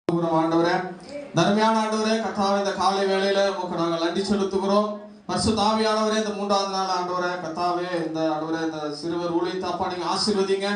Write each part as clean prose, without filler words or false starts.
ஆண்டவரே, தர்மையான ஆண்டவரே, கர்த்தாவே இந்த காலை வேளையில உமக்கு நாங்கள் நன்றி செலுத்துகிறோம். பரிசுத்த ஆவியானவரே, இந்த 3வது நாள் ஆண்டவரே, கர்த்தாவே இந்த ஆண்டவரே இந்த சிறுவர் ஊழியத்தாப்பா நீங்க ஆசீர்வதிங்க.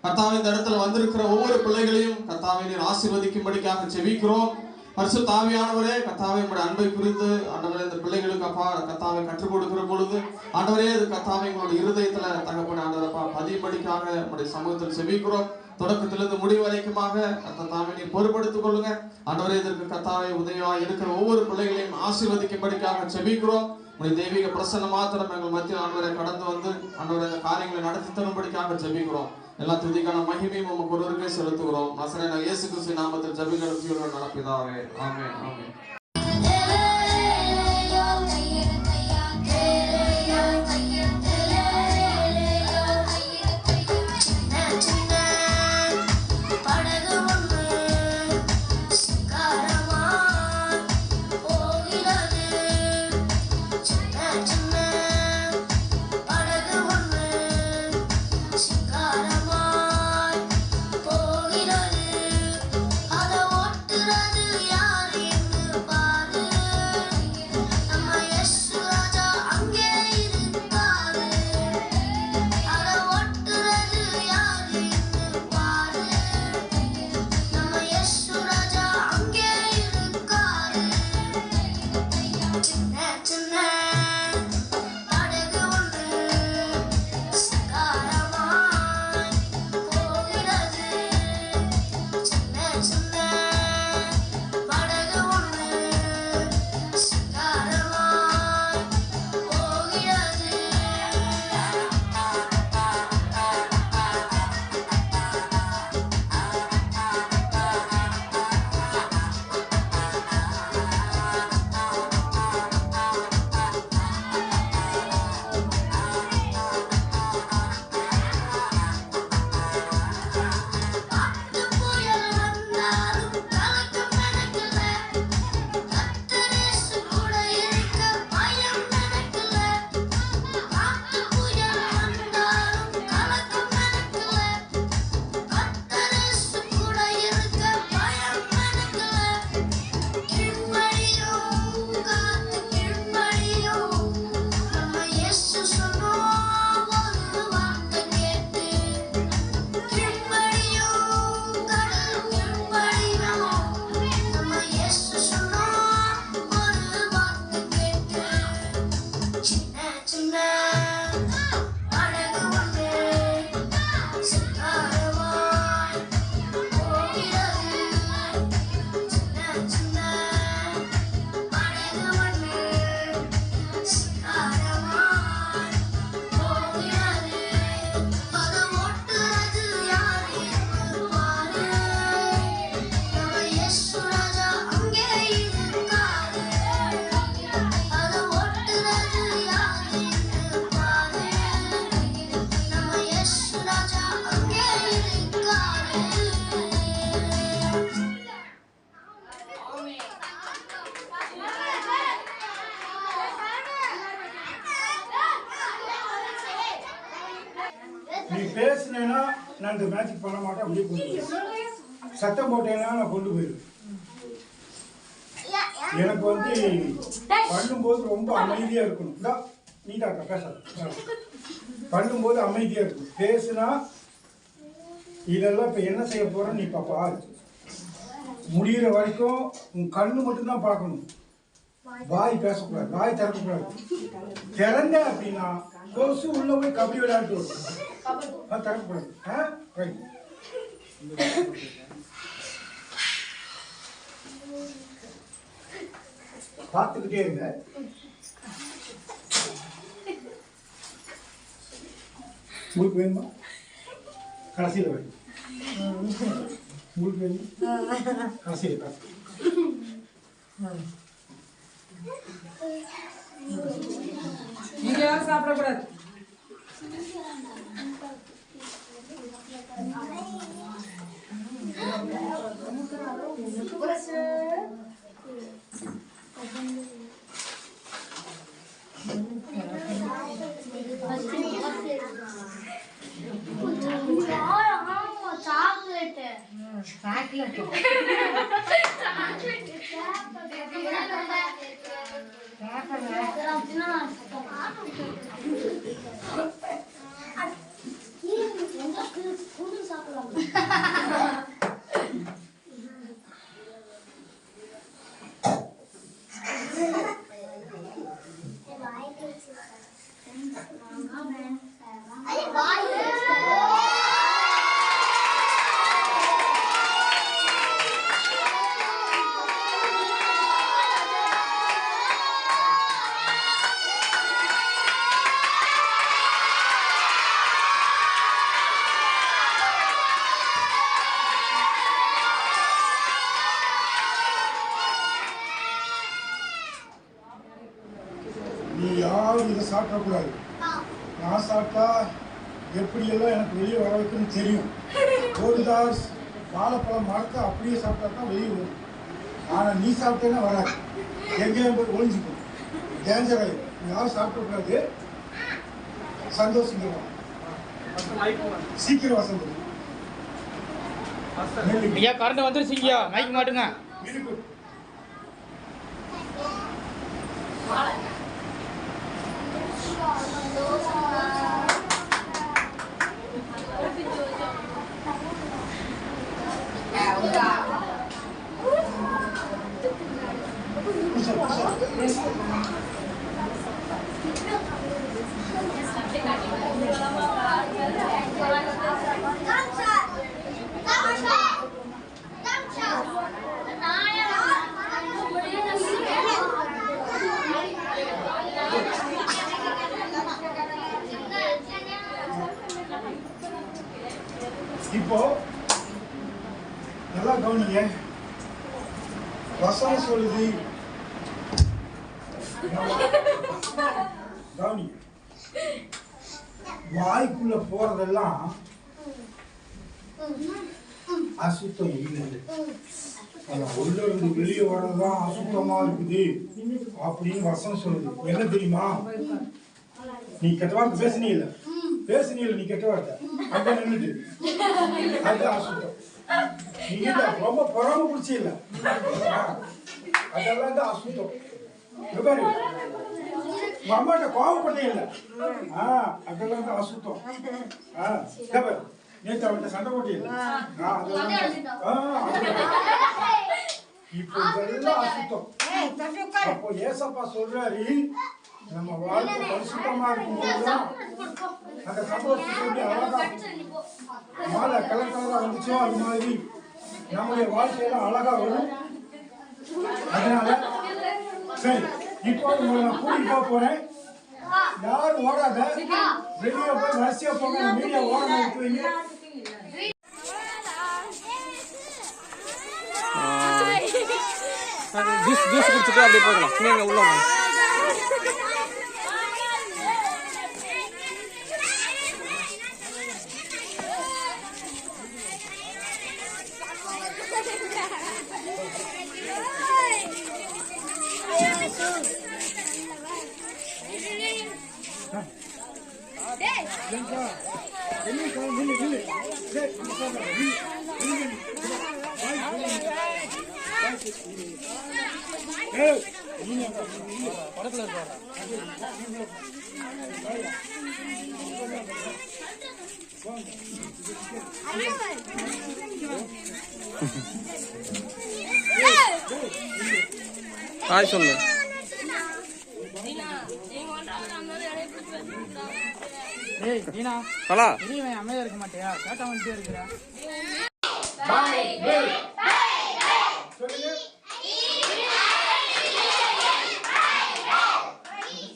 கர்த்தாவே இந்த இடத்துல வந்திருக்கிற ஒவ்வொரு பிள்ளைகளையும் கர்த்தாவே நீர் ஆசீர்வதிக்கும்படிக்காக ஜெபிக்கிறோம். பரிசுத்த ஆவியானவரே, கர்த்தாவே உம்முடைய அன்பை குறித்து ஆண்டவரே இந்த பிள்ளைகளுக்கு அப்பா கர்த்தாவே கற்றுக் கொடுக்கிற பொழுது ஆண்டவரே இது கர்த்தாவே எங்களுடைய இருதயத்துல தகப்பன ஆண்டவரப்பா பதியும்படிக்காக உம்முடைய சமூகத்தில் ஜெபிக்கிறோம். தொடக்கத்திலிருந்து முடிவு வரைக்குமாக கர்த்தாவே நீர் பொறுப்படுத்திக் கொள்ளுங்க. ஆண்டவரே இதற்கு கர்த்தாவே உதவியா இருக்கிற ஒவ்வொரு பிள்ளைகளையும் ஆசீர்வதிக்கும்படிக்காக ஜெபிக்கிறோம். உடைய தெய்வீக பிரசன்னம் மாத்திரம் எங்கள் மத்தியில் ஆண்டவரை கடந்து வந்து ஆண்டவரை இந்த காரியங்களை நடத்தி தரும்படிக்காக ஜெபிக்கிறோம். எல்லா துதிக்கான மகிமையும் உமக்கு ஒருவருக்கே செலுத்துகிறோம். நசரேயனாகிய இயேசு கிறிஸ்துவின் நாமத்தில் ஜெபிக்கிறோம் ஜீவனுள்ள நல்ல பிதாவே. ஆமென் ஆமென். நீ பேசுனேன்னா நான் இந்த மேட்ச் பண்ண மாட்டேன், அப்படியே கொண்டு போயிடுவேன். சத்தம் போட்டேன்னா நான் கொண்டு போயிடுவேன். எனக்கு வந்து பண்ணும்போது ரொம்ப அமைதியாக இருக்கணும். தான் நீ தாக்கா பேசாத, பண்ணும்போது அமைதியாக இருக்கணும். பேசுனா இதெல்லாம் இப்போ என்ன செய்ய போகிறேன்னு நீ இப்போ பாரு. முடிகிற வரைக்கும் உன் கண்ணு மட்டும்தான் பார்க்கணும். வாய் பேசக்கூடாது, வாய் திறக்கக்கூடாது. திறந்த அப்படின்னா கொசு உள்ள போய் கபடி விளையாட்டு வரும். திறக்கக்கூடாது. பார்த்துக்கிட்டே இருங்க. உங்களுக்கு வேணுமா? கடைசியில் வேணும். உங்களுக்கு வேணுமா? கடைசியில் பார்த்து நீங்க யாரும் சாப்பிடக்கூடாது. chocolate. நீ யாரும் இதை சாப்பிடக்கூடாது. நான் சாப்பிட்டா எப்படியெல்லாம் எனக்கு வெளியே வர வைக்கணும்னு தெரியும். ஒரு தாஸ் வாழைப்பழம் மரத்தை அப்படியே சாப்பிட்டா தான் வெளியே வரும். ஆனால் நீ சாப்பிட்டேன்னா வராது, எங்கேயும் போய் ஒழிஞ்சிக்கும், டேஞ்சர் ஆகிடும். யாரும் சாப்பிடக்கூடாது. சந்தோஷம் சீக்கிரம் வசந்தது. ஐயா கரண்ட் வந்துருச்சுங்கய்யா, மைக் மாட்டுங்க. இப்போ நல்லா கவனிங்க. வசனம் சொல்லுது, கவனிங்க, வாய்க்குள்ள போறதெல்லாம் அசுத்தம் இல்லை, உள்ள இருந்து வெளியே வர்றதுதான் அசுத்தமா இருக்குது அப்படின்னு வசனம் சொல்லுது. என்ன தெரியுமா? நீ கெட்ட வார்த்தை பேசினே இல்லை, நீ கெட்ட வார்த்தை அங்க நின்றுட்டு அது அசுத்தம். நீங்க ரொம்ப பொறாம பிடிச்சி இல்லை, அதெல்லாம் தான் அசுத்தம். பாரு, உங்க அம்மாட்ட கோவப்பட்டே இல்லை, அதெல்லாம் தான் அசுத்தம். நேற்று அவன்கிட்ட சண்டை போட்டே இல்லை, இப்போ இதெல்லாம் அசுத்தம். அப்போ ஏசப்பா சொல்றாரு, நம்ம வாழ்க்கை பரிசுத்தமா இருக்கும்போதுதான் அந்த சந்தோஷத்தை அழகா மாலை கலர் கலரா வந்துச்சோ அது மாதிரி நம்முடைய வாழ்க்கையெல்லாம் அழகா வரும். அதனால சரி, இப்போ உங்களை நான் கூட்டிட்டு போக போறேன். யாரும் ஓடாத, வெளியே போய் வரிசையா போங்க. மீடியா ஓடாம இருக்குவீங்க. ஜூஸ் குடிச்சிட்டு அப்படியே போகலாம். நீங்க உள்ள வாங்க. ஹாய் சொல்லு. ஏய் நீனா ஹலோ, நீ அமைதியா இருக்க மாட்டியா? கேட்டா வந்துட்டே இருக்கற.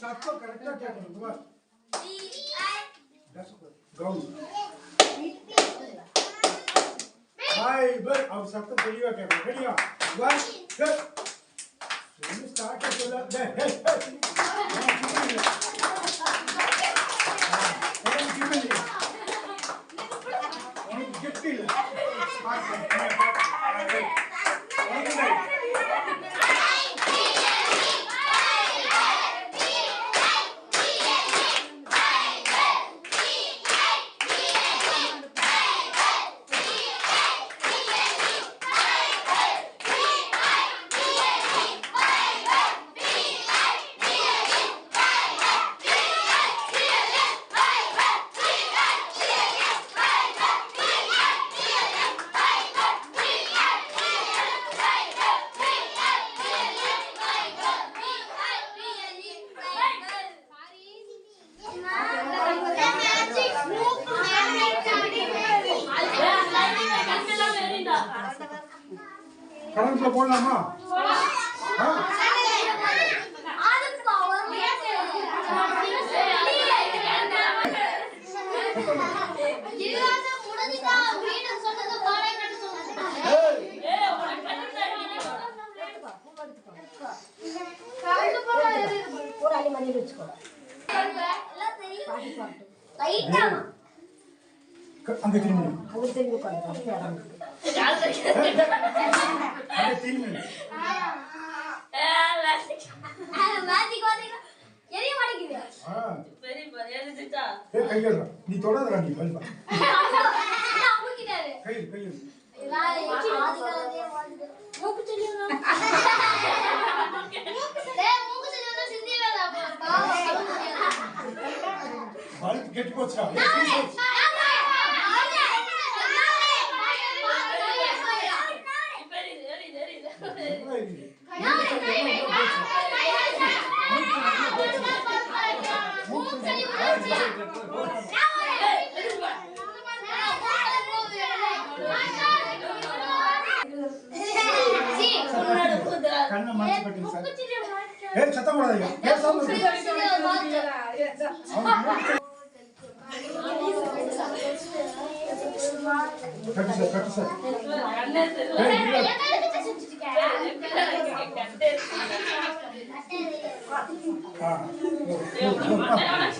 சத்தம் கரெக்டா கேட்கணும். பார் பைபிள் அவ சத்தம் தெளிவா கேட்கணும். ரெடியா? ஒன் டூ ரெடி ஸ்டார்ட் பண்ணல. கரண்ட்ல போடலாமா? அங்க திரும்பி அங்க திரும்பி கையெழுறா நீ தொடாதடா நீ கை கையெழு வாழ்த்து கெட்டு போச்சா கண்ணை மாற்றி கட்டுங்க சார் ஏய் சத்தம் போடாதீங்க பேசாம கட்டு சார் கட்டு சார்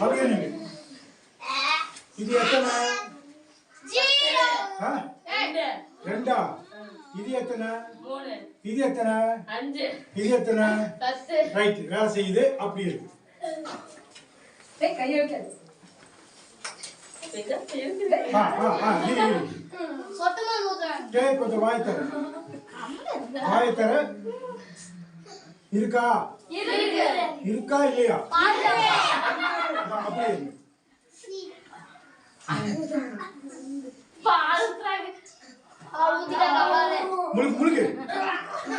அப்படியே நீங்க இது எத்தனை ரெண்டா இது எத்தனை இது எத்தனை இது எத்தனை ரைட் வேலை செய்யுது அப்படி இருக்கு கையை வைக்காது கொஞ்சம் வாய் தர இருக்கா இருக்கா இல்லையா அப்படியே முழுக்கு முழுக்கு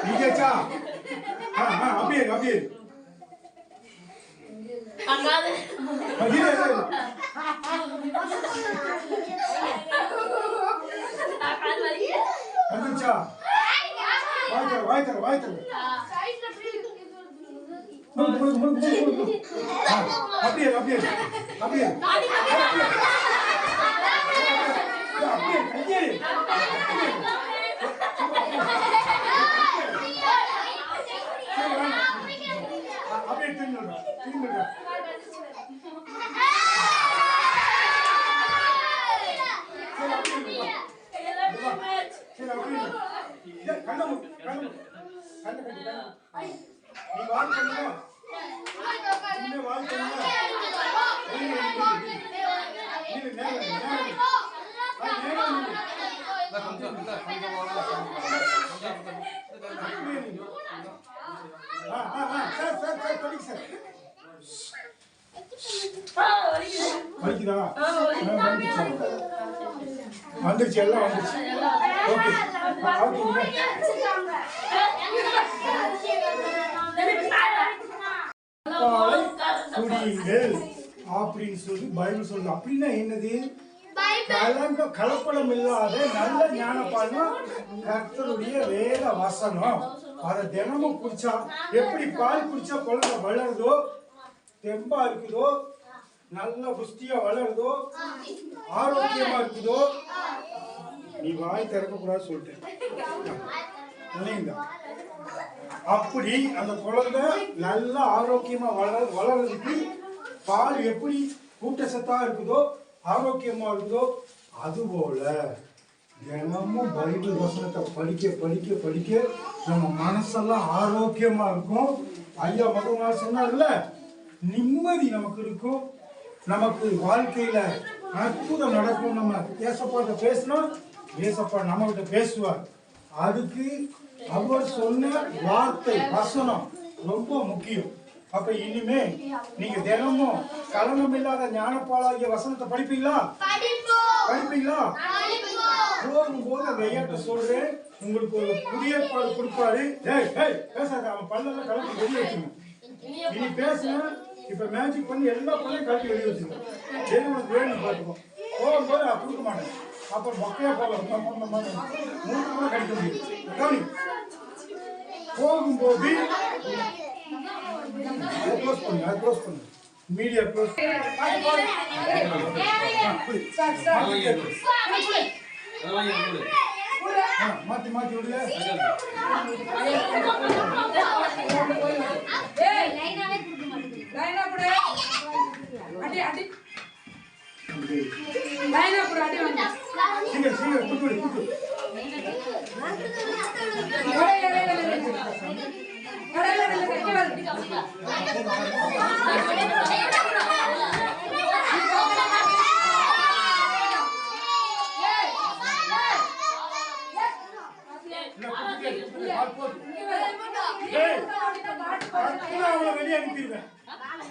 நீங்கச்சா அப்படியே அப்படியே வந்துச்சா வாய் தர முழுக்கு முழுக்கு முழுக்கு அப்படியே அப்படியே அப்படியே வந்துருச்சு எல்லாம் வந்துருச்சு ஓகே குடிங்கள் அப்படின்னு சொல்லி பைபிள் சொல்லுது. அப்படின்னா என்னது? கலப்படம் இல்லாத நல்ல ஞானப்பால்னா கர்த்தருடைய வேத வசனம். அதை தினமும் குடிச்சா எப்படி பால் குடிச்சா குழந்தை வளருதோ, தெம்பா இருக்குதோ, நல்ல புஷ்டியா வளருதோ, ஆரோக்கியமா இருக்குதோ. நீ வாய் திறக்க கூடாது சொல்லிட்டேன். அப்படி அந்த குழந்தை நல்ல ஆரோக்கியமா வளர்றதுக்கு பால் எப்படி ஊட்டச்சத்தா இருக்குதோ, ஆரோக்கியமா இருக்குதோ, அதுபோல தினமும் பைபிள் வசனத்தை படிக்க படிக்க படிக்க நம்ம மனசெல்லாம் ஆரோக்கியமா இருக்கும். ஐயா மகன் சொன்னார்ல, நிம்மதி நமக்கு இருக்கும், நமக்கு வாழ்க்கையில அற்புதம் நடக்கும். நம்ம ஏசப்பாட்ட பேசினா ஏசப்பா நம்ம கிட்ட பேசுவார். அதுக்கு அவர் சொன்ன வார்த்தை வசனம் ரொம்ப முக்கியம். அப்ப இனிமே நீங்க தினமும் கலனம் இல்லாத ஞானப்பாலாகிய வசனத்தை படிப்பீங்களா? போகும்போது அந்த ஐயாட்ட சொல்றேன், உங்களுக்கு ஒரு புதிய பால் கொடுப்பாரு. பேசாத, அவன் பல்லெல்லாம் கலந்து வெளியே வச்சுங்க. இனி பேசுனா இப்ப மேஜிக் பண்ணி எல்லா பல்லையும் கலந்து வெளியே வச்சுங்க. எது உனக்கு வேணும் பார்த்துக்கோ. போகும்போது நான் கொடுக்க மாட்டேன். அப்புறம் மொக்கையா போகலாம், மூணு கூட கடிக்க முடியும். கவனி, போகும்போது க்ளோஸ் பண்ணு மீடியா க்ளோஸ் மாத்தி மாத்தி விடுங்க. அடி அடி லைனா போடு, அடி வந்து சீக்கிரம் சீக்கிரம் குடு குடு. அவனை வெளியே அனுப்பிடுவேன்.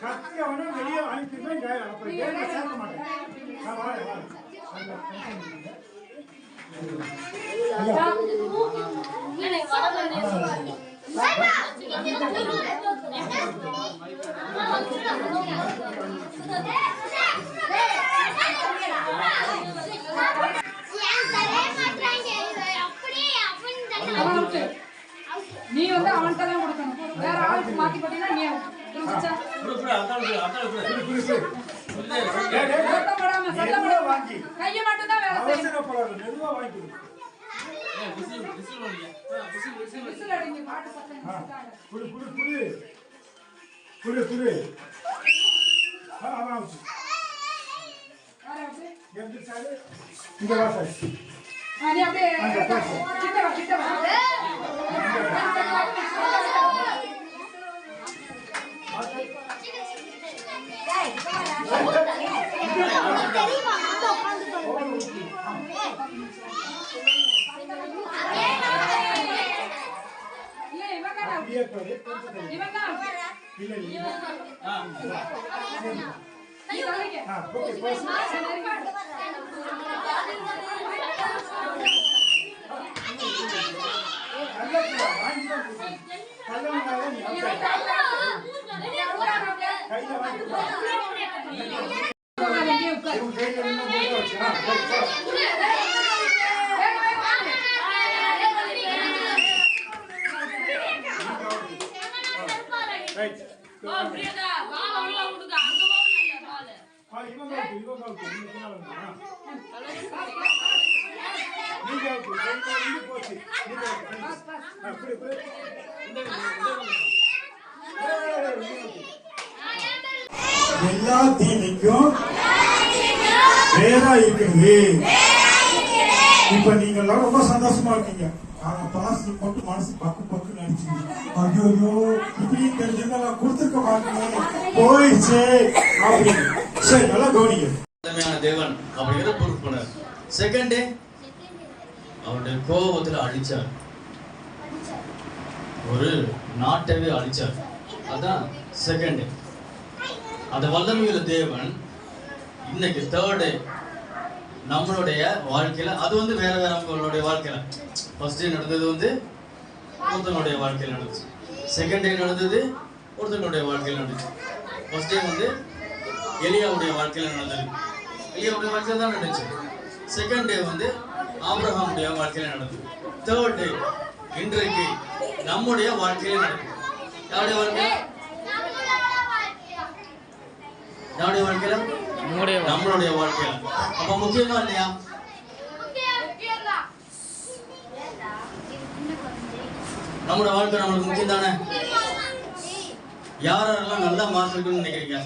கத்துறவனை வெளியே அனுப்பிடுவேன். அப்புறம் கேட்க சேர்க்க மாட்டேன். நான் வாரேன் வாரேன். நீ வந்து அவன்கிட்ட தான் கொடுக்கணும். வேற ஆளுக்கு மாத்தி போட்டீங்கன்னா நீ கையை மட்டும் தான் வேலை செய்யணும். இங்க வா சார். எல்லா தீமைக்கும் வேறா இருக்குது. இப்ப நீங்க எல்லாம் ரொம்ப சந்தோஷமா இருக்கீங்க. ஆனா பாஸ் மட்டும் மனசு பக்கு பக்கு நடிச்சீங்க. ஐயோ இப்படி தெரிஞ்சிருந்தா நான் கொடுத்துருக்க மாட்டேன் போயிடுச்சு அப்படின்னு. சரி நல்லா கவனிங்க. தேவன் அப்படிங்கிற ப்ரூஃப் பண்ணார். செகண்ட் அவருடைய கோபத்துல அழிச்சார், ஒரு நாட்டவே அழிச்சார். அதான் செகண்ட். அந்த வல்லமையுள்ள தேவன் இன்னைக்கு தேர்டு நம்மளுடைய வாழ்க்கையில, அது வந்து வேற வேற அவங்களுடைய வாழ்க்கையில ஃபர்ஸ்ட் டே நடந்தது வந்து ஒருத்தனுடைய வாழ்க்கையில் நடந்துச்சு, செகண்ட் டே நடந்தது ஒருத்தனுடைய வாழ்க்கையில் நடந்துச்சு. ஃபர்ஸ்ட் டே வந்து எலியாவுடைய வாழ்க்கையில் நடந்தது, எலியாவுடைய வாழ்க்கையில் தான் நடந்துச்சு. செகண்ட் டே வந்து ஆபிரகாமுடைய வாழ்க்கையில் நடந்தது. தேர்ட் டே இன்றைக்கு நம்முடைய வாழ்க்கையில் நடக்குது. யாருடைய வாழ்க்கை? யாருடைய வாழ்க்கையில? நம்மளுடைய வாழ்க்கையில. அப்ப முக்கியமா இல்லையா? நம்மளோட வாழ்க்கை நம்மளுக்கு முக்கியம் தானே. யாரெல்லாம் நல்லா மார்க் எடுக்கணும்னு நினைக்கிறீங்க?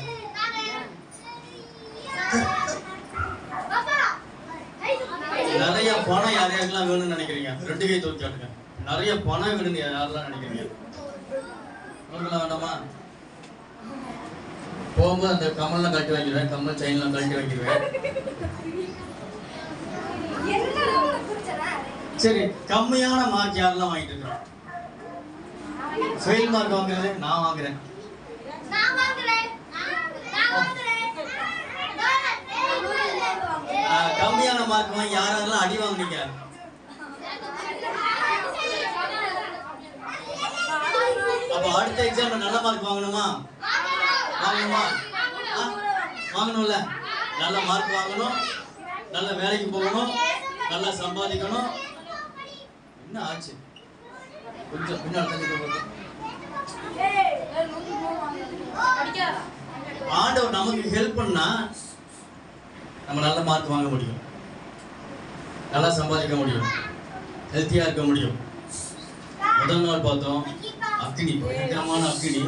நிறைய பணம் யாரையாருக்கெல்லாம் வேணும்னு நினைக்கிறீங்க? ரெண்டு கை தூக்கி காட்டுங்க. நிறைய பணம் வேணும்னு யாரெல்லாம் நினைக்கிறீங்க? வேண்டாமா? போகும்போது அந்த கமல்லாம் கழட்டி வைக்கிறேன், கம்மல் செயின்லாம் கழட்டி வைக்கிறேன். சரி, கம்மியான மார்க் யாரெல்லாம் வாங்கிட்டு இருக்கிறோம்? ஃபெயில் மார்க் வாங்குறது நான் வாங்குறேன். கம்மியான மார்க் வாங்கி யாரெல்லாம் அடி வாங்குனீங்க? அப்ப அடுத்த எக்ஸாம்ல நல்ல மார்க் வாங்கணுமா? வாங்கணுமா? வாங்கணும்ல. நல்ல மார்க் வாங்கணும், நல்ல வேலைக்கு போகணும், நல்லா சம்பாதிக்கணும். என்ன ஆச்சு? கொஞ்சம் பின்னாடி. ஆண்டவர் நமக்கு ஹெல்ப் பண்ணா நம்ம நல்ல மார்க் வாங்க முடியும், நல்லா சம்பாதிக்க முடியும், ஹெல்த்தியா இருக்க முடியும். முதல் நாள் பார்த்தோம் அக்னி, பயங்கரமான அக்னி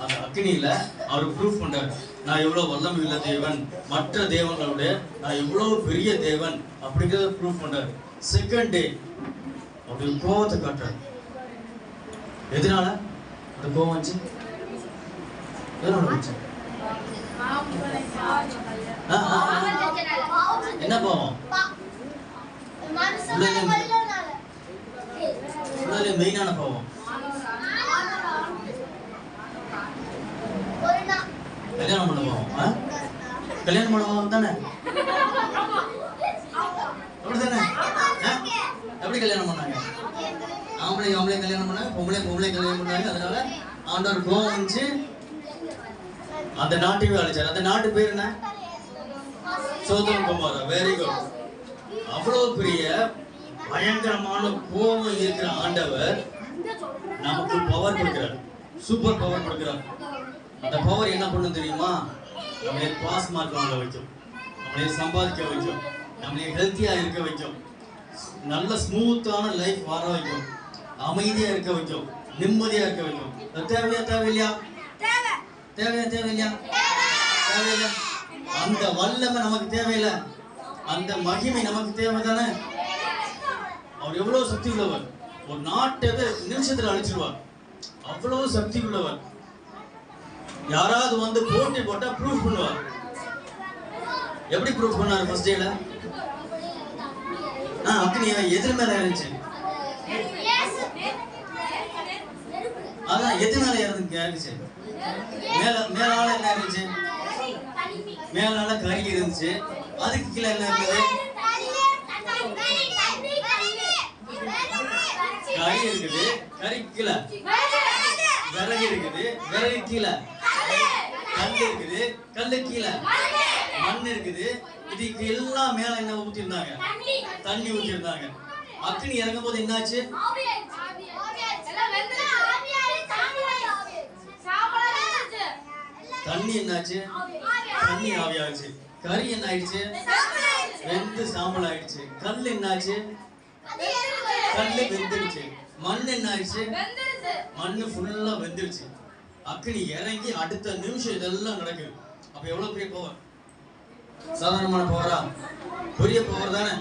அந்த அக்னியில அவர் ப்ரூஃப் பண்றாரு, நான் எவ்வளவு வல்லமை உள்ள தேவன், மற்ற தேவங்களோட நான் எவ்வளவு பெரிய தேவன் அப்படிங்கிறத ப்ரூஃப் பண்றாரு. செகண்ட் டே அவருடைய கோபத்தை காட்டுறாரு. எதனால அந்த கோபம் வந்துச்சு? எதனால வந்துச்சு? என்ன பாவம்? மெயினான பாவம் கல்யாணம் பண்ண பாவம். கல்யாணம் பண்ண பாவம் தானே? அப்படிதானே? எப்படி கல்யாணம் பண்ணாங்க? ஆம்பளை கல்யாணம் பண்ணாங்க, பொம்பளை கல்யாணம் பண்ணாங்க. அதனால ஆண்டவர் கோவம் வந்துச்சு, அந்த நாட்டையும் அழிச்சார். அந்த நாட்டு பேர் என்ன? Sodom Gomorrah. Very good. அவ்வளவு பெரிய பயங்கரமான கோபம் இருக்கிற ஆண்டவர் நமக்கு பவர் கொடுக்கிறார், சூப்பர் பவர் கொடுக்கிறார். அந்த பவர் என்ன பண்ணும் தெரியுமா? நம்மளை பாஸ் மார்க் வாங்க வைக்கும், நம்மளை சம்பாதிக்க வைக்கும், நம்மளை ஹெல்த்தியா இருக்க வைக்கும், நல்ல ஸ்மூத்தான லைஃப் வாழ வைக்கும், அமைதியா இருக்க வைக்கும், நிம்மதியா இருக்க வைக்கும். தேவையா தேவையில்லையா? தேவையா தேவையில்லையா? தேவையில்லை. அந்த வல்லமை நமக்கு தேவையில்லை, அந்த மகிமை நமக்கு தேவை தானே? அவர் எவ்வளவு சக்தி உள்ளவர், ஒரு நாட்டை நிமிஷத்துல அழிச்சிருவார், அவ்வளவு சக்தி உள்ளவர். யாராவது வந்து போட்டி போட்டா ப்ரூஃப் பண்ணுவார். எப்படி ப்ரூஃப் பண்ணாரு? ஃபர்ஸ்ட் டேல அக்னி எதிர் மேல இருந்துச்சு. அதான் எது மேல இருந்துச்சு? மேலால என்ன இருந்துச்சு? மேலால கறி இருந்துச்சு. அதுக்கு கீழே என்ன இருந்தது? கறி இருக்குது, கறி கீழே விறகு இருக்குது, விறகு கீழே கல் இருக்குது, கல்லு கீழே மண் இருக்குது. இதுக்கு எல்லாம் மேல என்ன ஊத்திருந்தாங்க? தண்ணி ஊத்திருந்தாங்க. அக்னி இறங்கும் போது என்னாச்சு? தண்ணி என்னாச்சு? தண்ணி ஆவியாச்சு. கறி என்ன ஆயிடுச்சு? வெந்து சாம்பல் ஆயிடுச்சு. கல் என்னாச்சு? கல்லு வெந்துருச்சு. மண் என்ன ஆயிடுச்சு? மண்ணு ஃபுல்லா வெந்துருச்சு. அக்னி இறங்கி அடுத்த நிமிஷம் இதெல்லாம் நடக்குது. அப்ப எவ்வளவு பெரிய பவர்? சாதாரணமான பவரா? பெரிய பவர் தானே.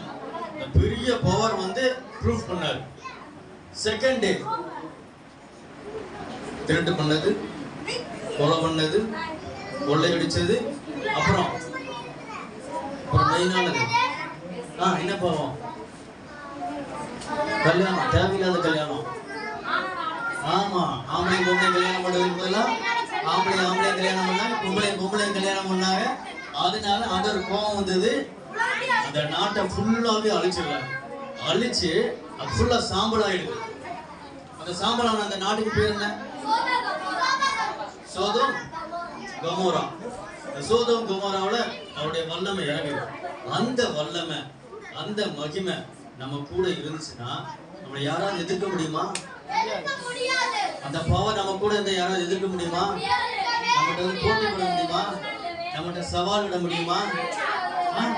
இந்த பெரிய பவர் வந்து ப்ரூஃப் பண்ணாரு. செகண்ட் டே திருட்டு பண்ணது, கொலை பண்ணது, கொள்ளை அடிச்சது, அப்புறம் மெயினானது என்ன பாவம்? கல்யாணம், தேவையில்லாத கல்யாணம். ஆமா, ஆம்பளை பொம்பளை கல்யாணம் பண்றதுக்கு பதிலாக ஆம்பளை கல்யாணம் பண்ணாங்க, பொம்பளை கல்யாணம் பண்ணாங்க. அதனால ஆண்டவர் கோபம் வந்தது. அந்த நாட்டை ஃபுல்லாவே அழிச்சிடலாம். அழிச்சு அது ஃபுல்லா சாம்பல் ஆயிடுது. அந்த சாம்பலான அந்த நாட்டுக்கு பேர் என்ன? Sodom Gomorrah. சோதோம் கொமோராவுல அவருடைய வல்லமை இறங்குது. அந்த வல்லமை, அந்த மகிமை நம்ம கூட இருந்துச்சுன்னா நம்மளை யாராவது எதிர்க்க முடியுமா? அந்த பவர் நம்ம கூட இருந்த யாராவது எதிர்க்க முடியுமா? நம்மகிட்ட வந்து போட்டி போட முடியுமா? நம்மகிட்ட சவால் விட முடியுமா?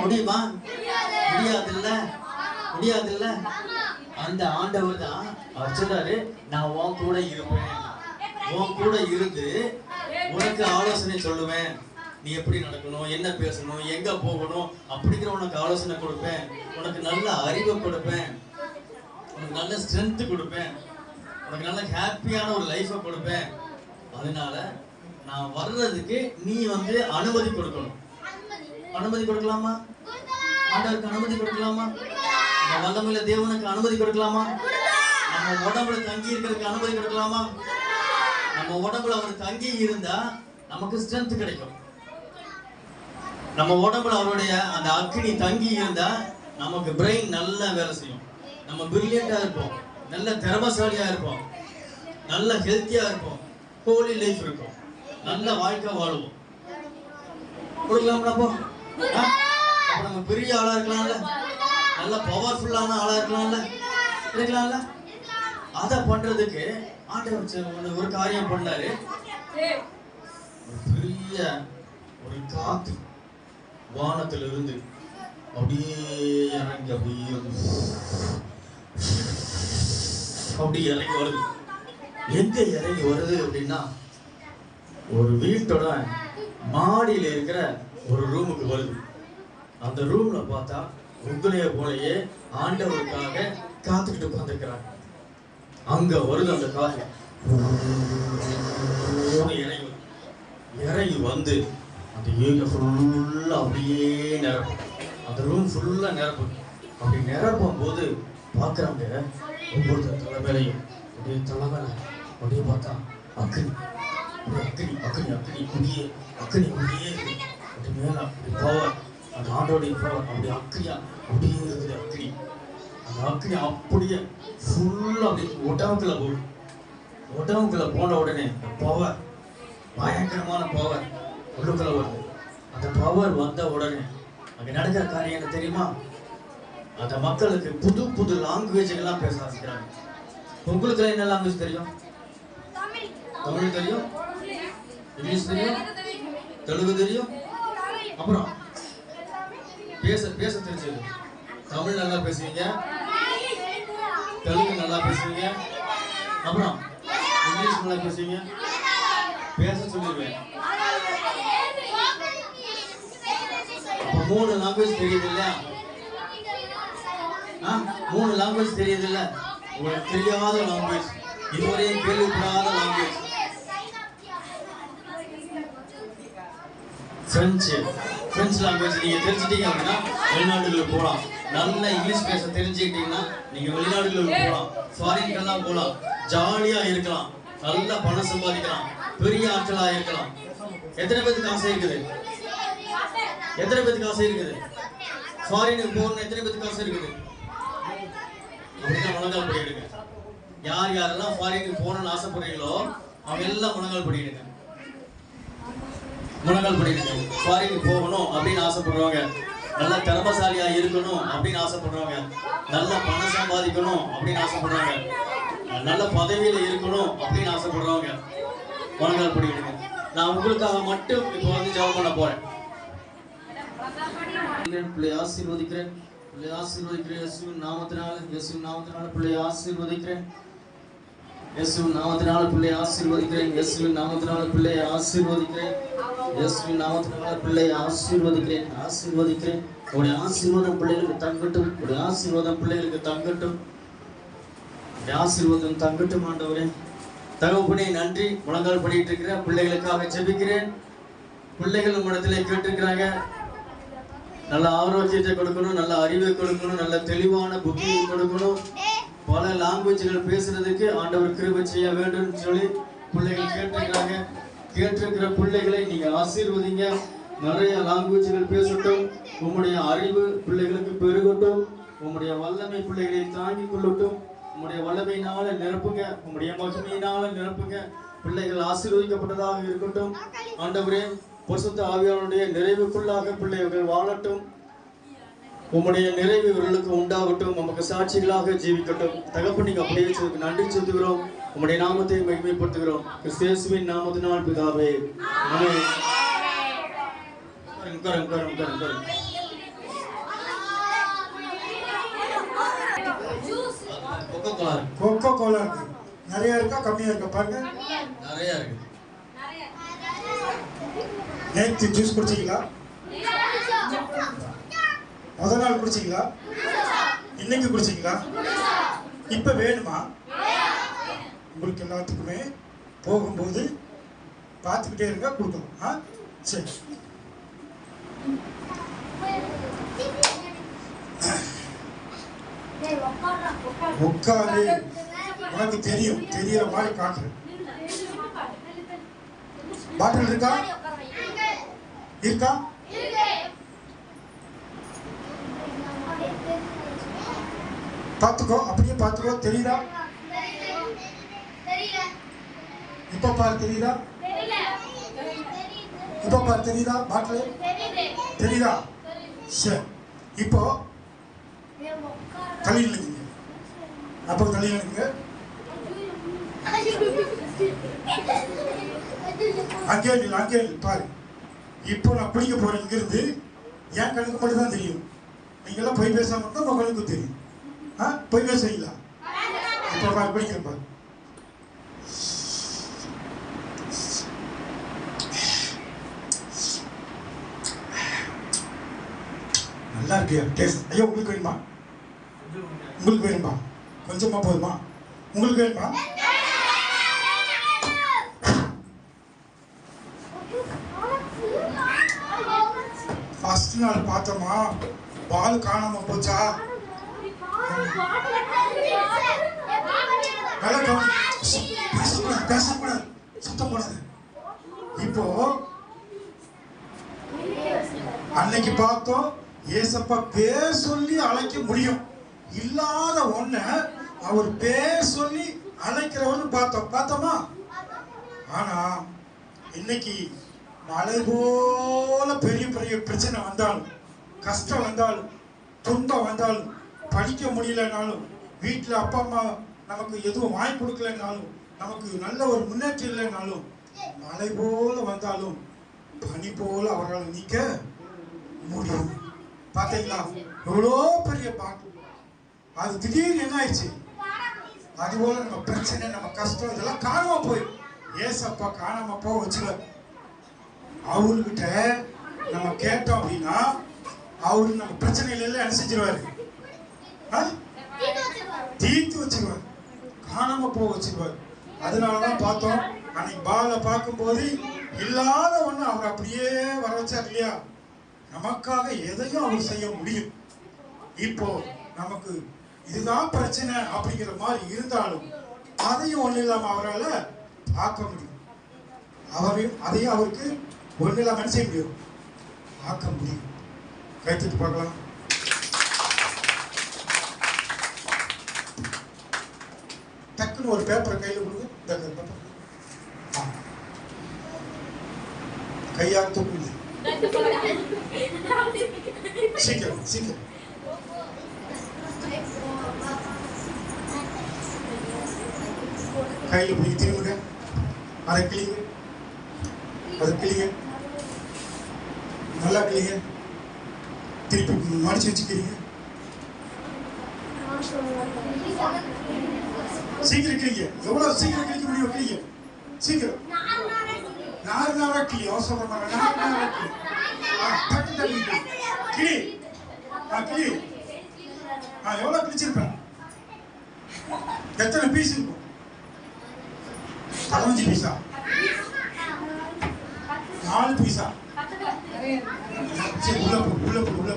முடியுமா? முடியாதுல்ல. அந்த ஆண்டவர் தான் அவர் சொல்றாரு, நான் உன் கூட இருப்பேன், உன் கூட இருந்து உனக்கு ஆலோசனை சொல்லுவேன். நீ எப்படி நடக்கணும், என்ன பேசணும், எங்க போகணும் அப்படிங்கிற உனக்கு ஆலோசனை கொடுப்பேன். உனக்கு நல்ல அறிவை கொடுப்பேன், உனக்கு நல்ல ஸ்ட்ரென்த் கொடுப்பேன், உனக்கு நல்ல ஹாப்பியான ஒரு லைஃபை கொடுப்பேன். அதனால நான் வர்றதுக்கு நீ வந்து அனுமதி கொடுக்கணும். அனுமதி கொடுக்கலாமா? ஆண்டவருக்கு அனுமதி கொடுக்கலாமா? நம்ம வல்லமையில தேவனுக்கு அனுமதி கொடுக்கலாமா? நம்ம உடம்புல தங்கி இருக்கிறதுக்கு அனுமதி கொடுக்கலாமா? நம்ம உடம்புல அவர் தங்கி இருந்தா நமக்கு ஸ்ட்ரென்த் கிடைக்கும். நம்ம உடம்புல அவருடைய அந்த அக்னி தங்கி இருந்தா நமக்கு பிரெயின் நல்லா வேலை செய்யும். நம்ம பிரில்லியண்டா இருப்போம், நல்ல திறமசாலியா இருப்போம், நல்ல ஹெல்த்தியா இருப்போம், ஹோலி லைஃப் இருக்கும், நல்ல வாழ்க்கை வாழுவோம். கொடுக்கலாம்ல? அப்ப நம்ம பெரிய ஆளா இருக்கலாம்ல, நல்ல பவர்ஃபுல்லான ஆளா இருக்கலாம்ல. அத பண்றதுக்கு ஆண்டவர் ஒரு காரியம் பண்ணாரு. பெரிய ஒரு காத்து வானத்துல இருந்து அப்படியே இறங்கி அப்படியே இறங்கி வருது. எங்க இறங்கி வருது அப்படின்னா ஒரு வீட்டோட மாடியில் இருக்கிற ஒரு ரூமுக்கு வருது. அந்த ரூம்ல பார்த்தா உங்களைய போலயே ஆண்டவருக்காக காத்துக்கிட்டு உட்கார்ந்துருக்கிறாங்க. அங்க வருது அந்த காத்து, இறங்கி வந்து அந்த ஏரியா ஃபுல்லா அப்படியே நிரப்பும். அந்த ரூம் ஃபுல்லா நிரப்பும். அப்படி நிரப்பும் போது பார்க்குறாங்க ஒவ்வொருத்தர் தலைமையிலையும் அப்படியே தலைமையில அப்படியே பார்த்தா அக்னி அக்னி அக்னி அக்னி குடியே அக்னி குடியே அப்படி மேல அப்படி பவர், அந்த ஆண்டோடைய பவர் அப்படி அக்னியா அப்படியே இருக்குது. அக்னி அந்த அக்னி அப்படியே ஃபுல்லா அப்படி உடம்புக்குள்ள போகும். உடம்புக்குள்ள போன உடனே பவர், பயங்கரமான பவர் உள்ளுக்குள்ள வருது. அந்த பவர் வந்த உடனே அங்க நடக்கிற காரியம் என்ன தெரியுமா? அந்த மக்களுக்கு புது புது லாங்குவேஜ்லாம் பேச ஆரம்பிக்கிறாங்க. உங்களுக்கு என்ன லாங்குவேஜ் தெரியும்? தமிழ் தெரியும், இங்கிலீஷ் தெரியும், தெலுங்கு தெரியும், அப்புறம் பேச தெரிஞ்சது. தமிழ் நல்லா பேசுவீங்க, தெலுங்கு நல்லா பேசுவீங்க, அப்புறம் இங்கிலீஷ் நல்லா பேசுவீங்க, பேச சொல்லிடுவேன். 3 லாங்குவேஜ் தெரியுது இல்லையா? 3 லாங்குவேஜ் தெரியுது இல்ல? உங்களுக்கு தெரியாத லாங்குவேஜ், இதுவரையும் கேள்விப்படாத லாங்குவேஜ் பிரெஞ்சு லாங்குவேஜ் நீங்க தெரிஞ்சிட்டீங்க அப்படின்னா வெளிநாடுகளுக்கு போகலாம். நல்ல இங்கிலீஷ் பேச தெரிஞ்சுக்கிட்டீங்கன்னா நீங்க வெளிநாடுகளுக்கு போகலாம், ஃபாரின்கெல்லாம் போகலாம், ஜாலியா இருக்கலாம், நல்லா பணம் சம்பாதிக்கலாம், பெரிய ஆட்களா இருக்கலாம். எத்தனை பேருக்கு ஆசை இருக்குது? எத்தனை பேருக்கு ஆசை இருக்குது? ஃபாரினுக்கு போகணும்னு எத்தனை பேருக்கு ஆசை இருக்குது? அப்படின்னா முழங்கால் படிக்கிடுங்க. யார் யாரெல்லாம் ஃபாரினுக்கு போகணும்னு ஆசைப்படுறீங்களோ அவங்க எல்லாம் முழங்கால் படிக்கிடுங்க. முழங்கால் படிக்கிடுங்க. ஃபாரினுக்கு போகணும் அப்படின்னு ஆசைப்படுறவங்க, நல்ல திறமசாலியா இருக்கணும் அப்படின்னு ஆசைப்படுறவங்க, நல்ல பணம் சம்பாதிக்கணும் அப்படின்னு ஆசைப்படுறவங்க, நல்ல பதவியில இருக்கணும் அப்படின்னு ஆசைப்படுறவங்க முழங்கால் படிக்கிடுங்க. நான் உங்களுக்காக மட்டும் இப்போ வந்து ஜெபம் பண்ண போறேன். பிள்ளை ஆசீர்வதிக்கிறேன், பிள்ளை ஆசீர்வதிக்கிறேன். இயேசுவின் நாமத்தினால பிள்ளை ஆசீர்வதிக்கிறேன். இயேசுவின் நாமத்தினால பிள்ளை ஆசீர்வதிக்கிறேன். இயேசுவின் நாமத்தினால பிள்ளை ஆசீர்வதிக்கிறேன். இயேசுவின் நாமத்தினால பிள்ளை ஆசீர்வதிக்கிறேன். ஆசீர்வதிக்கிறேன். உடைய ஆசீர்வாதம் பிள்ளைகளுக்கு தங்கட்டும். உடைய ஆசீர்வாதம் பிள்ளைகளுக்கு தங்கட்டும். உடைய ஆசீர்வாதம் தங்கட்டும் ஆண்டவரே. தகப்பனே நன்றி. முழங்கால் படிட்டு இருக்கிற பிள்ளைகளுக்காக ஜெபிக்கிறேன். பிள்ளைகள் நம்மிடத்திலே கேட்டிருக்கிறாங்க, நல்ல ஆரோக்கியத்தை கொடுக்கணும், நல்ல அறிவை கொடுக்கணும், நல்ல தெளிவான புத்தியை கொடுக்கணும், பல லாங்குவேஜ்கள் பேசுறதுக்கு ஆண்டவர் கிருபை செய்ய வேண்டும் சொல்லி பிள்ளைகள் கேட்டிருக்கிறாங்க. கேட்டிருக்கிற பிள்ளைகளை நீங்க ஆசீர்வதிங்க. நிறைய லாங்குவேஜ்கள் பேசட்டும். உம்முடைய அறிவு பிள்ளைகளுக்கு பெருகட்டும். உம்முடைய வல்லமை பிள்ளைகளை தாங்கிக் கொள்ளட்டும். உம்முடைய வல்லமையினால நிரப்புங்க. உம்முடைய மகிமையினால நிரப்புங்க. பிள்ளைகள் ஆசீர்வதிக்கப்பட்டதாக இருக்கட்டும். ஆண்டவரே, பரிசுத்த ஆவியானவருடைய நிறைவுக்குள்ளாக பிள்ளைகள் வாழட்டும். உம்முடைய நிறைவு இவர்களுக்கு உண்டாகட்டும். நமக்கு சாட்சிகளாக ஜீவிக்கட்டும். தகப்பன் நீங்க அப்படியே சொல்லுங்க. நன்றி செலுத்துகிறோம். உம்முடைய நாமத்தை மகிமைப்படுத்துகிறோம். கிறிஸ்துவின் நாமத்தினால் பிதாவே, ஆமென். கொக்கோ கோலா இருக்கு. நிறைய இருக்கா கம்மியா இருக்கா பாருங்க. நிறைய இருக்கு. நேற்று ஜூஸ் குடிச்சிங்களா? முதல் நாள் குடிச்சிங்களா? இன்னைக்கு குடிச்சிங்களா? இப்ப வேணுமா? உங்களுக்கு எல்லாத்துக்குமே போகும்போது பார்த்துக்கிட்டே இருங்க, கொடுக்கணும். சரி, உட்காரு. உனக்கு தெரியும், தெரியற மாதிரி காட்டுறேன். பாட்டில் இருக்கா? இருக்கா? பார்த்துக்கோ, அப்படியே பார்த்துக்கோ. தெரியுதா? இப்ப பாரு, தெரியுதா? இப்ப பாரு, தெரியுதா? பாட்டில் தெரியுதா? சரி, இப்போ தலையில் நிற்குங்க. அப்போ தலையில் நிற்குங்க. அங்கே பாரு. இப்போ நான் பிடிக்க போறேன். இங்கிருந்து என் கண்ணுக்கு மட்டும் தான் தெரியும். நீங்க எல்லாம் பொய் பேசாம இருந்தா உங்க கண்ணுக்கு தெரியும். பொய் பேசுவீங்களா? இப்போ பாரு, பிடிக்கிறேன் பாரு. அப்படியா டேஸ்ட்? ஐயா உங்களுக்கு வேணுமா? உங்களுக்கு வேணுமா? கொஞ்சமா போதுமா? உங்களுக்கு வேணுமா? ஃபர்ஸ்ட் நாள் பார்த்தோமா, பால் காணாம போச்சா? பேசக்கூடாது, சுத்தம் போடாது. இப்போ அன்னைக்கு பார்த்தோம், ஏசப்பா பேர் சொல்லி அழைக்க முடியும். இல்லாத ஒண்ண அவர் பேர் சொல்லி அழைக்கிறவன்னு பார்த்தோமா? ஆனா இன்னைக்கு மழை போல பெரிய பெரிய பிரச்சனை வந்தாலும், கஷ்டம் வந்தாலும், துன்பம் வந்தாலும், படிக்க முடியலனாலும், வீட்டில் அப்பா அம்மா நமக்கு எதுவும் வாங்கி கொடுக்கலனாலும், நமக்கு நல்ல ஒரு முன்னேற்றம் இல்லைனாலும், மழை போல வந்தாலும் பனி போல அவரால் நீக்க முடியும். பார்த்தீங்களா எவ்வளோ பெரிய பாட்டு. அது திடீர்னு என்ன ஆயிடுச்சு? அதுபோல நம்ம பிரச்சனை, நம்ம கஷ்டம் இதெல்லாம் காணாம போய் ஏசப்பா காணாம போக வச்சுல. அவர்கிட்ட நம்ம கேட்டோம் அப்படின்னா அவரு நம்ம பிரச்சனையில எல்லாம் என்ன செஞ்சிருவாரு? தீர்த்து வச்சிருவாரு, காணாம போக வச்சிருவாரு. அதனாலதான் பார்த்தோம், அன்னைக்கு பாலை பார்க்கும்போது இல்லாத ஒண்ணு அவர் அப்படியே வர வச்சார் இல்லையா? நமக்காக எதையும் அவர் செய்ய முடியும். இப்போ நமக்கு இதுதான் பிரச்சனை அப்படிங்கிற மாதிரி இருந்தாலும் அதையும் ஒண்ணு இல்லாம அவரால் ஆக்க முடியும். அதையும் அவருக்கு ஒண்ணு இல்லாம என்ன செய்ய முடியும்? ஆக்க முடியும். கைத்துட்டு பார்க்கலாம். டக்குன்னு ஒரு பேப்பரை கையில் கொடுங்க. கையால் தூக்குங்க. சீக்கிரம் சீக்கிரம். கையில் பிடிக்க திரும்புங்க. அதை கிளிங்க, அதை கிளிங்க, நல்லா கிளிங்க. திருப்பி மடிச்சு வச்சுக்கிறீங்க. சீக்கிரம் கிளிங்க. எவ்வளவு சீக்கிரம் கிளிக்க முடியும் கிளிங்க. சீக்கிரம். நாலு கிளி அவசரம் கிளி கிளி. எவ்வளவு கிழிச்சிருப்பேன்? எத்தனை பீஸ் இருக்கும்? 15 பீஸா? 4 பீஸா? சரி, உள்ள போ.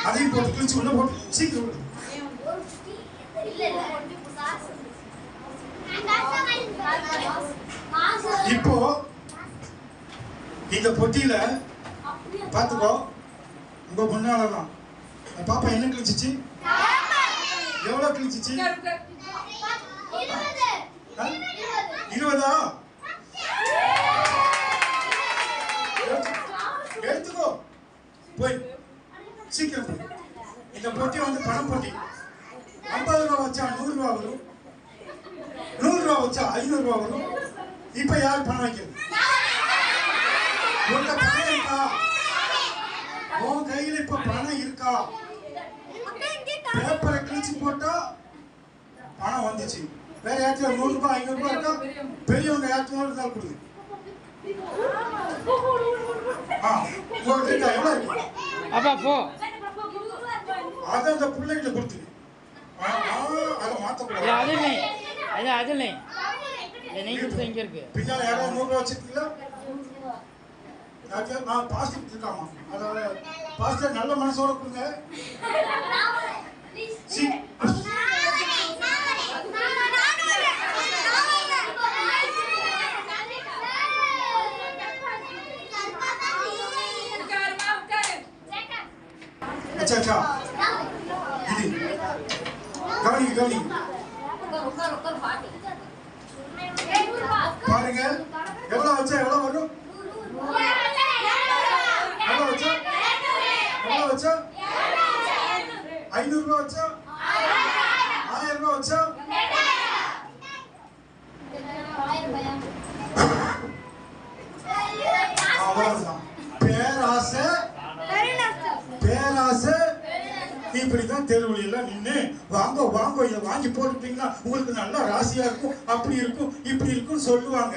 அதையும் போட்டு கிழிச்சு உள்ள போட்டு சீக்கிரம். இப்போ இந்த பொட்டியில பாத்துக்கோ, உங்க முன்னாலதான் பாப்பா என்ன கிழிச்சிச்சு? எவ்வளவு கிழிச்சிச்சு? 20. எடுத்துக்கோ போய் சீக்கிரம். இந்த பொட்டி வந்து பணம் பொட்டி. 50 ரூபா வச்சா 100 ரூபா வரும், 100 ரூபா வச்சா 500 ரூபா வரும். இப்ப யார் பணம் வைக்கிறது? உங்க பணம் இருக்கா? உன் கையில இப்ப பணம் இருக்கா? பேப்பரை கிழிச்சு போட்டா பணம் வந்துச்சு. வேற யாருக்கும் 100 ரூபாய் 500 ரூபாய் இருக்கா? பெரியவங்க யாருக்கும் இருந்தாலும் கொடுங்க. உங்களுக்கு இருக்கா? எவ்வளவு இருக்கு? அப்பா போ. அதை அந்த பிள்ளைகிட்ட கொடுத்துரு. அதை மாத்தக்கூடாது. அது இல்லை. நீங்க இங்க இருக்கு. பின்னால யாராவது 100 ரூபாய் வச்சிருக்கீங்களா? நான் பாஸ்டர் இருக்காமா, அதாவது பாஸ்டர் நல்ல மனசோட கொடுங்க. अच्छा இது கவனி பாருங்க. எவ்வளவு வச்சா எவ்வளவு வரும்? எவ்வளவு வச்சா 500 ரூபாய் வச்சா 1000 ரூபாய் வச்சா அவ்வளவுதான். பேராசை இப்படிதான் தெருவழியில நின்று வாங்க இதை வாங்கி போட்டுட்டீங்கன்னா உங்களுக்கு நல்லா ராசியா இருக்கும், அப்படி இருக்கும், இப்படி இருக்கும் சொல்லுவாங்க.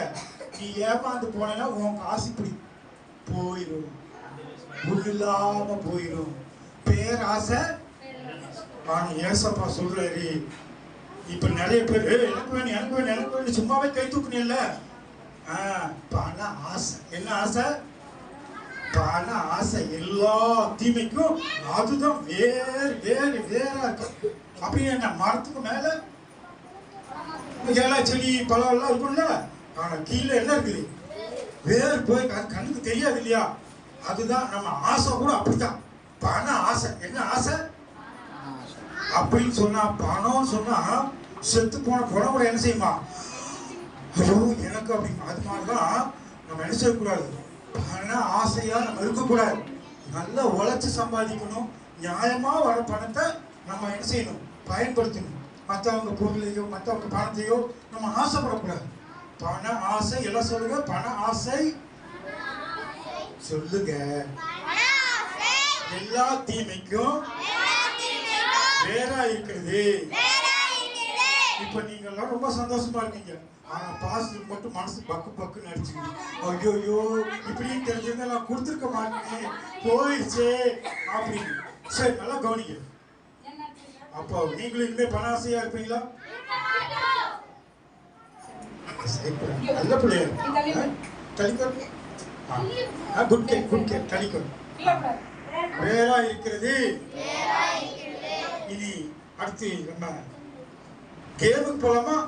நீ ஏமாந்து போனேன்னா உன் காசு இப்படி போயிடும், இல்லாம போயிடும். பேராசை. ஆனா ஏசப்பா சொல்றாரு, இப்ப நிறைய பேர் எனக்கு வேணும் எனக்கு வேணும் எனக்கு வேணும் சும்மாவே கை தூக்குனீல்ல. பண ஆசை. என்ன ஆசை? பண ஆசை. எல்லா தீமைக்கும் அதுதான் வேறா இருக்கும். அப்படி என்ன மரத்துக்கு மேல ஏழை செடி பழம் எல்லாம் இருக்கும்ல, ஆனா கீழே என்ன இருக்குது? வேர் போய் கண்ணுக்கு தெரியாது இல்லையா? அதுதான் நம்ம ஆசை கூட அப்படித்தான். பண ஆசை. என்ன ஆசை அப்படின்னு சொன்னா, பணம் சொன்னா செத்து போன பணம் கூட என்ன செய்யுமா? ஐயோ எனக்கு அப்படிங்க. அது மாதிரிதான் நம்ம என்ன செய்யக்கூடாது, பண ஆசையா நம்ம இருக்கக்கூடாது. நல்லா உழைச்சு சம்பாதிக்கணும். நியாயமா வர பணத்தை நம்ம என்ன செய்யணும்? பயன்படுத்தணும். மற்றவங்க பொருளையோ மற்றவங்க பணத்தையோ நம்ம ஆசைப்படக்கூடாது. பண ஆசை. எல்லாம் சொல்லுங்க, பண ஆசை சொல்லுங்க. எல்லா தீமைக்கும் வேறா இருக்கிறது. இப்ப நீங்க எல்லாம் ரொம்ப சந்தோஷமா இருக்கீங்க. ஆனா பாஸ்டர் மட்டும் மனசு பக்கு பக்குன்னு அடிச்சுக்கணும். ஐயோ இப்படின்னு தெரிஞ்சிருந்தா நான் கொடுத்துருக்க மாட்டேன், போயிடுச்சு அப்படின்னு. சரி, நல்லா கவனிக்க. அப்போ நீங்களும் இனிமே பண ஆசையா இருப்பீங்களா? நல்ல பிள்ளையார் தலிக்கோள். குட் கேட் தலிக்கோள். வேறா இருக்கிறது. இனி அடுத்து நம்ம கேமுக்கு போலாமா?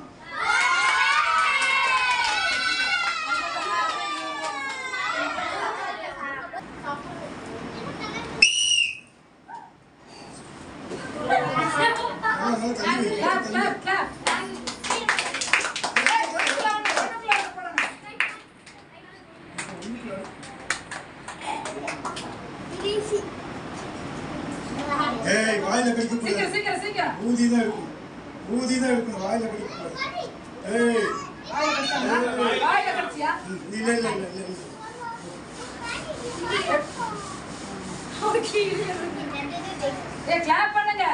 வாயில கடிக்க ஊதிதான் இருக்கும். ஊதிதான் இருக்கும். வாயில கடிக்க. இல்ல இல்ல இல்ல இல்ல. கிளாப் பண்ணுங்க.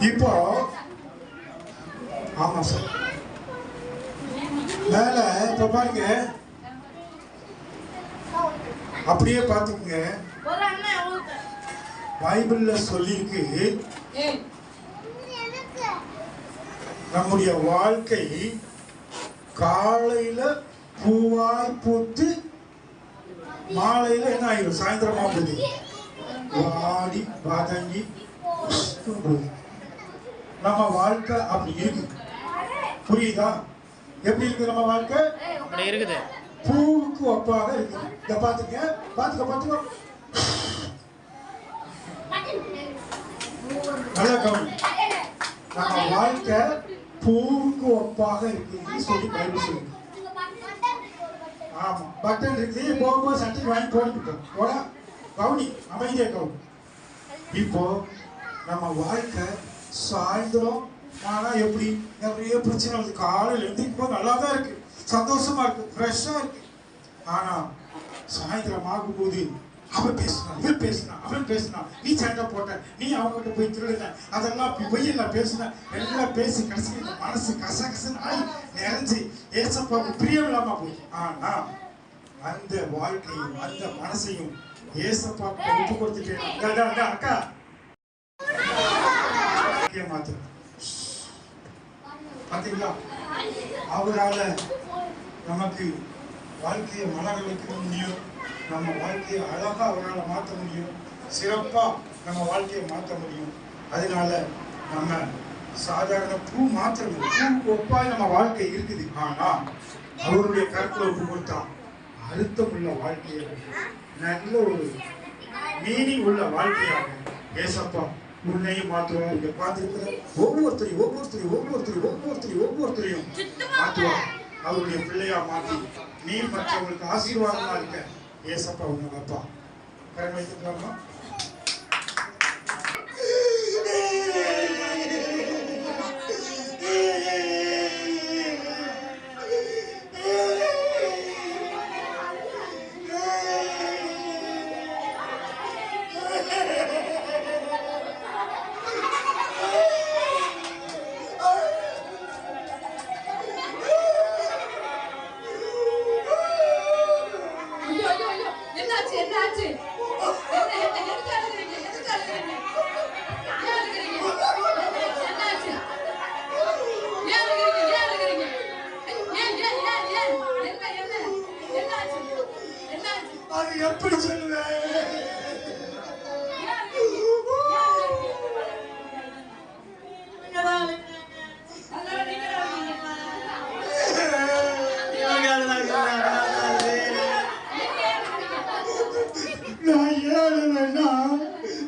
இப்போ ஆமா சார் மேல இப்ப பாருங்க அப்படியே பாத்துக்கங்க பைபிள்ல சொல்லியிருக்கு நம்முடைய வாழ்க்கை காலையில பூவாய் பூத்து மாலையில என்ன ஆயிடும் சாயந்தரமா போகுது வாடி வதங்கி நம்ம வாழ்க்கை அப்படி இருக்கு புரியுதா எப்படி இருக்கு நம்ம வாழ்க்கை அப்படி இருக்குது பூவுக்கு ஒப்பாக இருக்கு இத பாத்துக்க பாத்துக்க நல்ல கவனி நம்ம வாழ்க்கை பூவுக்கு ஒப்பாக இருக்குன்னு சொல்லி பைபிள் சொல்லுங்க ஆமா பட்டன் இருக்கு போகும்போது சட்டைக்கு வாங்கி போட்டுக்கிட்டோம் போட கவுனி அமைதியா கவுனி இப்போ நம்ம வாழ்க்கை சாயந்தரம் ஆனா எப்படி நிறைய பிரச்சனை வருது காலையில எழுந்திருக்கும் போது நல்லா தான் இருக்கு சந்தோஷமா இருக்கு ஃப்ரெஷ்ஷா இருக்கு ஆனா சாயந்தரம் ஆகும்போது அவன் பேசினான் இவன் பேசினான் அவன் பேசினான் நீ சண்டை போட்ட நீ அவங்ககிட்ட போய் திருடுன அதெல்லாம் பொய் எல்லாம் பேசின எல்லாம் பேசி கடைசி மனசு கசகசன்னு ஆகி நிறைஞ்சு ஏசப்பாவுக்கு பிரியம் இல்லாம போய் ஆனா அந்த வாழ்க்கையும் அந்த மனசையும் ஏசப்பாவுக்கு விட்டு கொடுத்துட்டேன் அக்கா மாத்து பாத்தீங்களா அவரால நமக்கு வாழ்க்கையை மலர வைக்க முடியும் நம்ம வாழ்க்கையை அழகா அவரால் மாற்ற முடியும் சிறப்பா நம்ம வாழ்க்கையை மாற்ற முடியும் அதனால நம்ம சாதாரண பூ மாத்திரம் பூ ஒப்பாய் நம்ம வாழ்க்கை இருக்குது ஆனா அவருடைய கருத்துல ஒப்பு கொடுத்தா அர்த்தம் உள்ள வாழ்க்கையை நல்ல ஒரு மீனிங் உள்ள வாழ்க்கையாக ஏசப்பா உன்னையும் மாற்றுவார் இங்க பார்த்திருக்கிற ஒவ்வொருத்தரையும் மாற்றுவார் அவருடைய பிள்ளையா மாற்றி நீ மற்றவங்களுக்கு ஆசீர்வாதமா இருக்க ஏசப்பா உன்னை அப்பா கரண் வைத்துக்கலாமா எப்படி சொல்லுவேன்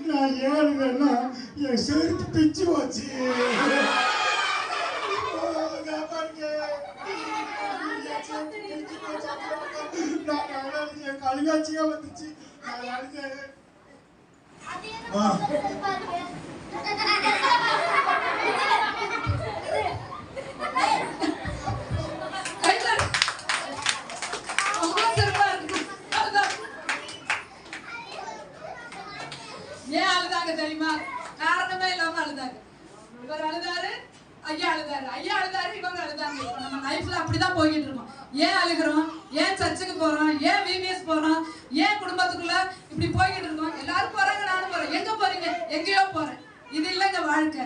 நான் ஏழுவேன்னா என் செருப்பு பிச்சு வச்சு கழுகாட்சியா வந்துச்சு ஏன் அழுதாங்க தெரியுமா? காரணமே இல்லாம அழுதாங்க. இவர் அழுதாரு, ஐயா அழுதாரு, இவங்க அழுதாங்க. நம்ம லைஃப்ல அப்படிதான் போய்கிட்டு இருக்கோம். ஏன் அழுகிறோம்? ஏன் சர்ச்சுக்கு போறோம்? ஏன் விபிஎஸ் போறோம்? ஏன் குடும்பத்துக்குள்ள இப்படி போய்கிட்டு இருக்கோம்? எல்லாரும் போறாங்க, நானும் போறேன். எங்க போறீங்க? எங்கேயோ போறேன். இது இல்லைங்க வாழ்க்கை.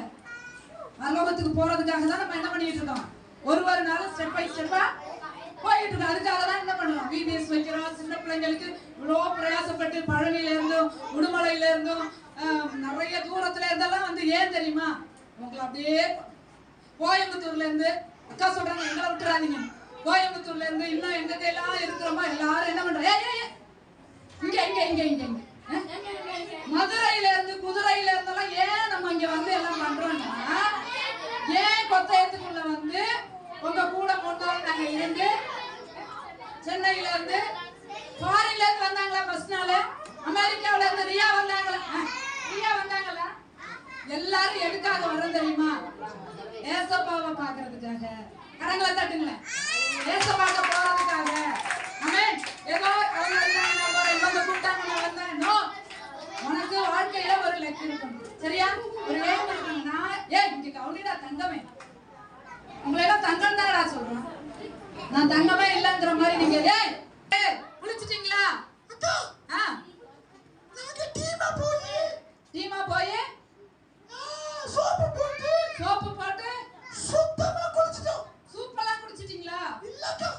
பரலோகத்துக்கு போறதுக்காக தான் நம்ம என்ன பண்ணிட்டு இருக்கோம்? ஒரு நாளும் ஸ்டெப் பை ஸ்டெப்பா போயிட்டு இருக்கோம். அதுக்காக தான் என்ன பண்ணுவோம்? விபிஎஸ் வைக்கிறோம். சின்ன பிள்ளைங்களுக்கு இவ்வளவு பிரயாசப்பட்டு பழனியில இருந்தும் உடுமலையில இருந்தும் நிறைய தூரத்துல இருந்தெல்லாம் வந்து ஏன் தெரியுமா? உங்களை அப்படியே கோயம்புத்தூர்ல இருந்து அக்கா சொல்றாங்க எங்களை விட்டுறாதீங்க. கோயம்புத்தூர்ல இருந்து இன்னும் எங்க கையெல்லாம் இருக்கிறோமா எல்லாரும் என்ன பண்றோம்? இங்க மதுரையில இருந்து குதிரையில இருந்தெல்லாம் ஏன் நம்ம இங்க வந்து எல்லாம் பண்றோம்னா ஏன் கொத்தையத்துக்குள்ள வந்து உங்க கூட முன்னோர் நாங்க இருந்து சென்னையில இருந்து ஃபாரின்ல இருந்து வந்தாங்களா? ஃபர்ஸ்ட் நாள் அமெரிக்காவில இருந்து ரியா வந்தாங்களா? எல்லாரும் எதுக்காக வரோம் தெரியுமா? ஏசப்பாவை பாக்குறதுக்காக. கரங்களை தட்டுங்களேன். ஏசப்பாக்க போறதுக்காக. ஆமென். ஏதோ அவங்க இவங்க கூப்பிட்டாங்க நான் வந்தேன். நோ, உனக்கு வாழ்க்கையில ஒரு லட்சியம் இருக்கணும். சரியா? ஒரு ஏம் இருக்கணும். நான் சோப்பு போட்டு சுத்தமா குளிச்சிட்டோம். சூப்பெல்லாம் குடிச்சிட்டீங்களா? இல்லக்கா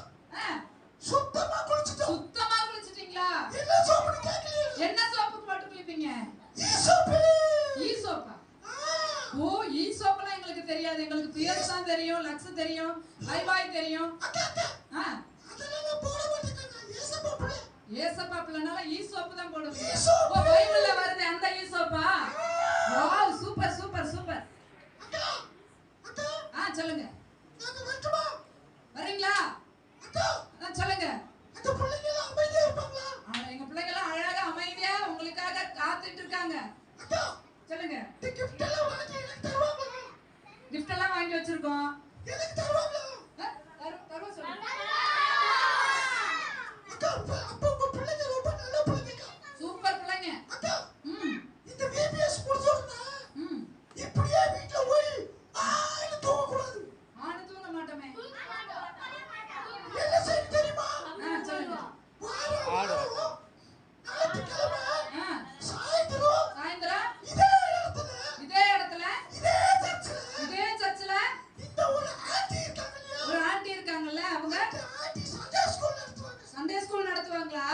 சுத்தமா குளிச்சிட்டோம். சுத்தமா குளிச்சிட்டீங்களா? என்ன சோப்பு கேக்கலையே? என்ன சோப்பு போட்டு குளிப்பீங்க? ஈ சோப்பா? ஓ, ஈ சோப்பெல்லாம் எங்களுக்கு தெரியாது. எங்களுக்கு பியர்ஸ் தான் தெரியும், லக்ஸ் தெரியும், லைபாய் தெரியும். அதெல்லாம் போட மாட்டேங்க. ஏசப்பா பிள்ளைனால ஈ சோப்பு தான் போடுவீங்க. ஓ, பைபிள்ல வருது அந்த ஈ சோப்பா? Wow, super super super. சொல்லுங்க. நாங்க வரட்டுமா? வரீங்களா? சொல்லுங்க. அந்த பிள்ளைங்க எல்லாம் அமைதியா இருப்பாங்களா? எங்க பிள்ளைங்க எல்லாம் அழகா அமைதியா உங்களுக்காக காத்துட்டு இருக்காங்க. சொல்லுங்க. கிஃப்ட் எல்லாம் வாங்கி எனக்கு தருவாங்களா? கிஃப்ட் எல்லாம் வாங்கி வச்சிருக்கோம். எனக்கு தருவாங்களா? தருவா சொல்லுங்க. அக்கா அப்ப உங்க பிள்ளைங்க ரொம்ப நல்ல பிள்ளைங்க. சூப்பர் பிள்ளைங்க. அக்கா இந்த VBS முடிச்சோம்னா இப்படியே வீட்ல போய் ஆளு தூங்க கூடாது. ஆளு தூங்க மாட்டோமே. என்ன செய்ய தெரியுமா? சொல்லுங்க. வாரம் ஞாயிற்றுக்கிழமை சாயந்தரம் இதே இடத்துல இதே சர்ச்சில் இந்த ஒரு ஆண்டி இருக்காங்கல்ல, அவங்க சண்டே ஸ்கூல் நடத்துவாங்களா?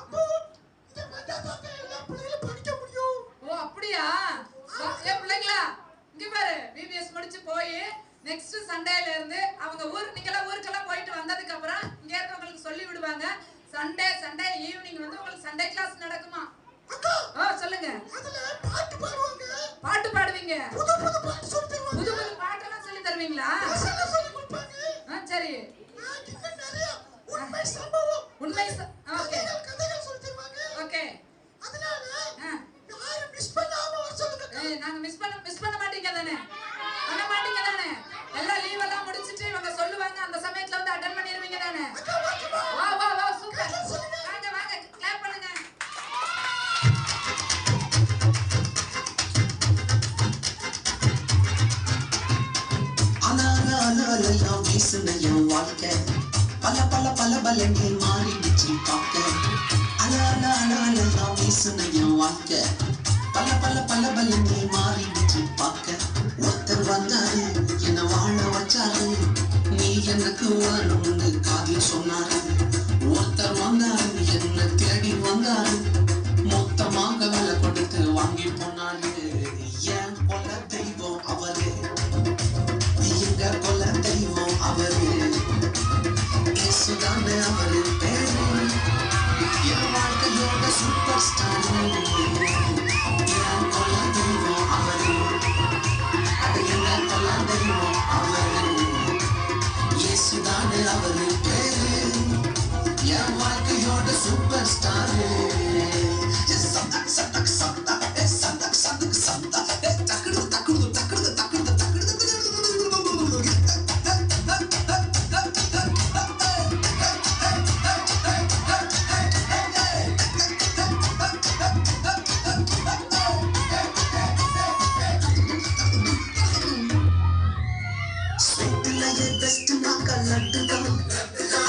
அப்போ இந்த மதத்தாக்க எல்லா பிள்ளைகளும் படிக்க முடியும். ஓ, அப்படியா? ஏ பிள்ளைங்களா, இங்க பாரு, VBS முடிச்சு போய் நெக்ஸ்ட் சண்டேல இருந்து அவங்க நீங்களாம் ஊருக்கெல்லாம் போயிட்டு வந்ததுக்கு அப்புறம் இங்க இருக்கவங்களுக்கு சொல்லி விடுவாங்க. சண்டே ஈவினிங் வந்து உங்களுக்கு சண்டே கிளாஸ் நடக்குமா? சொல்லுங்க. அதுல பாட்டு பாடுவாங்க. பாட்டு பாடுவீங்க? புது பாட்டு சொல்லி தருவாங்க. புது பாட்டெல்லாம் சொல்லி தருவீங்களா? சொல்லி கொடுப்பாங்க. சரி. இன்னும் நிறைய உண்மை சம்பவம் ஓகே கதைகள் சொல்லி தருவாங்க. ஓகே. அதனால யாரும் மிஸ் பண்ணாம வர சொல்லுங்க. நாங்க மிஸ் பண்ண மாட்டீங்க தானே? பண்ண மாட்டீங்க தானே? எல்லாம் லீவ் எல்லாம் முடிச்சிட்டு இவங்க சொல்லுவாங்க, அந்த சமயத்துல வந்து அட்டெண்ட் பண்ணிடுவீங்க தானே? வா சூப்பர். வாங்க கிளாப் பண்ணுங்க. அலாலாம் வீசுன என் வாழ்க்கை பல பலன்னு மாறிடுச்சு பார்க்க. அலாலாம் வீசுன என் வாழ்க்கை பல பலன்னு மாறிடுச்சு பார்க்க. ஒருத்தர் வந்தாரு என்ன வாழ வச்சாரு, நீ எனக்கு வரணும்னு காதில் சொன்னாரு. ஒருத்தர் வந்தாரு என்ன தேடி வந்தாரு, மொத்தமாக விலை கொடுத்து வாங்கி போனாரு. ஏன் கொல தெய்வம் அவரு, எங்க கொல தெய்வம் அவரு, இயேசுதானே அவரு பேரு, என் வாழ்க்கையோட சூப்பர் ஸ்டார். என் கொல தெய்வம் அவரு, எங்க கொல தெய்வம் அவரு, இயேசுதானே அவரு பேரு, என் வாழ்க்கையோட சூப்பர் ஸ்டார்.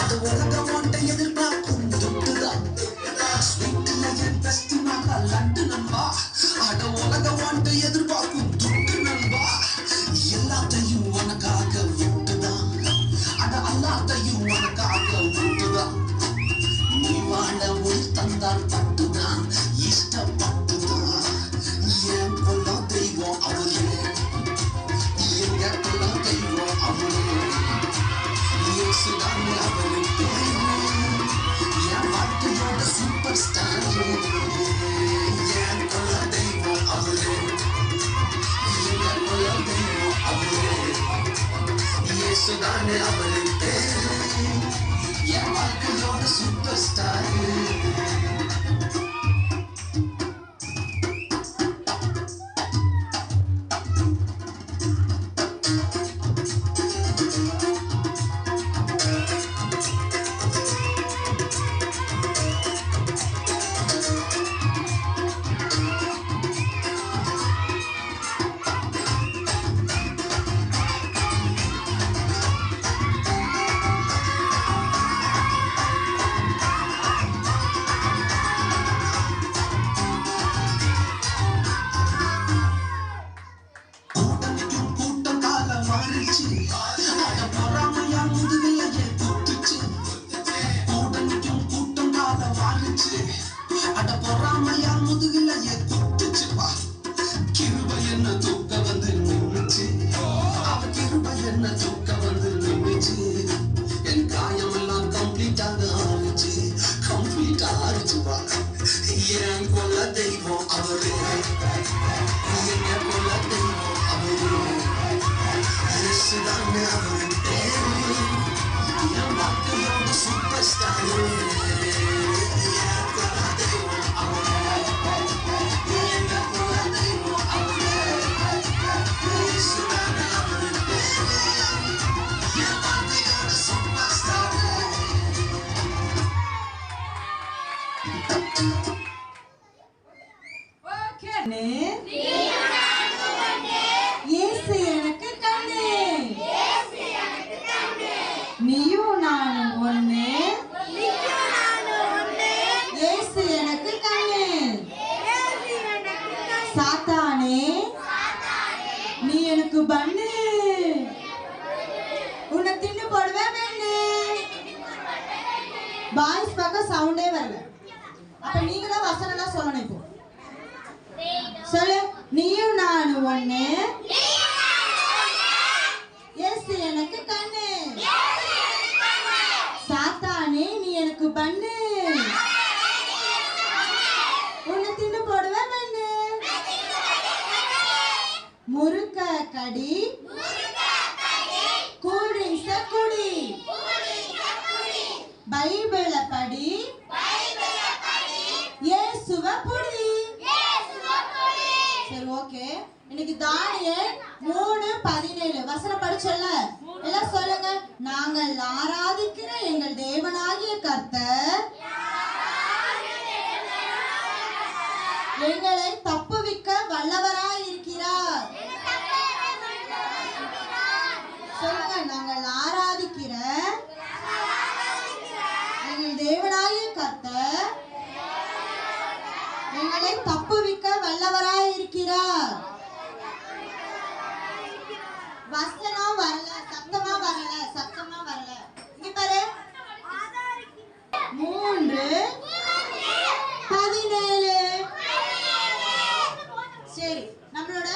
அது உலகம் ஒன்றை எதிர்பார்க்கும் துட்டுதான். லட்டு நண்பா, அட உலகம் ஒன்றை எதிர்பார்க்கும் துட்டு நண்பா. எல்லாத்தையும் உனக்காக விட்டுதான், அட எல்லாத்தையும் உனக்காக விட்டுதான். நீ வாழ ஒரு தந்தால் பட்டுதான், இஷ்டப்பட்டுதான். என் கொல்ல தெய்வம் அவரு, எங்க கொல்ல தெய்வம் அவரு, இயேசுதானே அவரு பேரு, என் வாழ்க்கையோட சூப்பர் ஸ்டார். என் கொல்ல தெய்வம் அவரு, எங்க கொல்ல தெய்வம் அவரு, இயேசுதானே அவரு பேரு, என் வாழ்க்கையோட சூப்பர் ஸ்டார். மாறிச்சு அட பொறாமையா முதுகிலையே குத்துச்சு கூட்டணிக்கும் கூட்டம் கால வாரிச்சு அட பொறாமையா முதுகிலையே குத்துச்சுப்பா கிருபை என்ன தூக்க வந்து நின்னுச்சு அவ கிருபை என்ன தூக்க வந்து நின்னுச்சு என் காயமெல்லாம் கம்ப்ளீட்டாக ஆறிச்சு கம்ப்ளீட் ஆறிச்சுப்பா என் கொல்ல தெய்வம் அவரு என் கொல்ல தெய்வம் அவரு இயேசுதானே அவரு பேரு என் வாழ்க்கையோட சூப்பர் ஸ்டாரு என் கொல்ல தெய்வம் அவரு என் கொல்ல தெய்வம் அவரு இயேசுதானே அவரு பேரு என் வாழ்க்கையோட சூப்பர் ஸ்டாரு. ஓகே இயேசு எனக்கு கண்ணு நீயும் நானும் ஒண்ணு இயேசு எனக்கு கண்ணு சாத்தானே நீ எனக்கு பண்ணு உன்னை தின்னு போடுவேன் வேணு பாய்ஸ் பக்கம் சவுண்டே வரல அப்ப நீங்க தான் வசனம் சொல்லணும் இப்போ சொல்லு நீயும் நானும் ஒண்ணு இயேசு எனக்கு கண்ணு சாத்தானே நீ எனக்கு பண்ணு உன்னை தின்னு போடுவேன் பண்ணு முறுக்க கடி கூல் ட்ரிங்க்ஸ குடி பைபிள படி இயேசுவ புடி சரி ஓகே இன்னைக்கு தானியேல் 3:17 வசனம் படிச்சல்ல எல்லாம் சொல்லுங்க நாங்கள் ஆராதிக்கிற எங்கள் தேவனாகிய கர்த்தர் எங்களை தப்புவிக்க வல்லவராய் இருக்கிறார் சொல்லுங்க நாங்கள் ஆராதிக்கிற எங்கள் தேவனாகிய கர்த்தர் எங்களை தப்புவிக்க வல்லவராய் இருக்கிறார். வசனம் வரல, சத்தமா வரல, சத்தமா வரல. இங்க பாரு 3:17 சரி நம்மளோட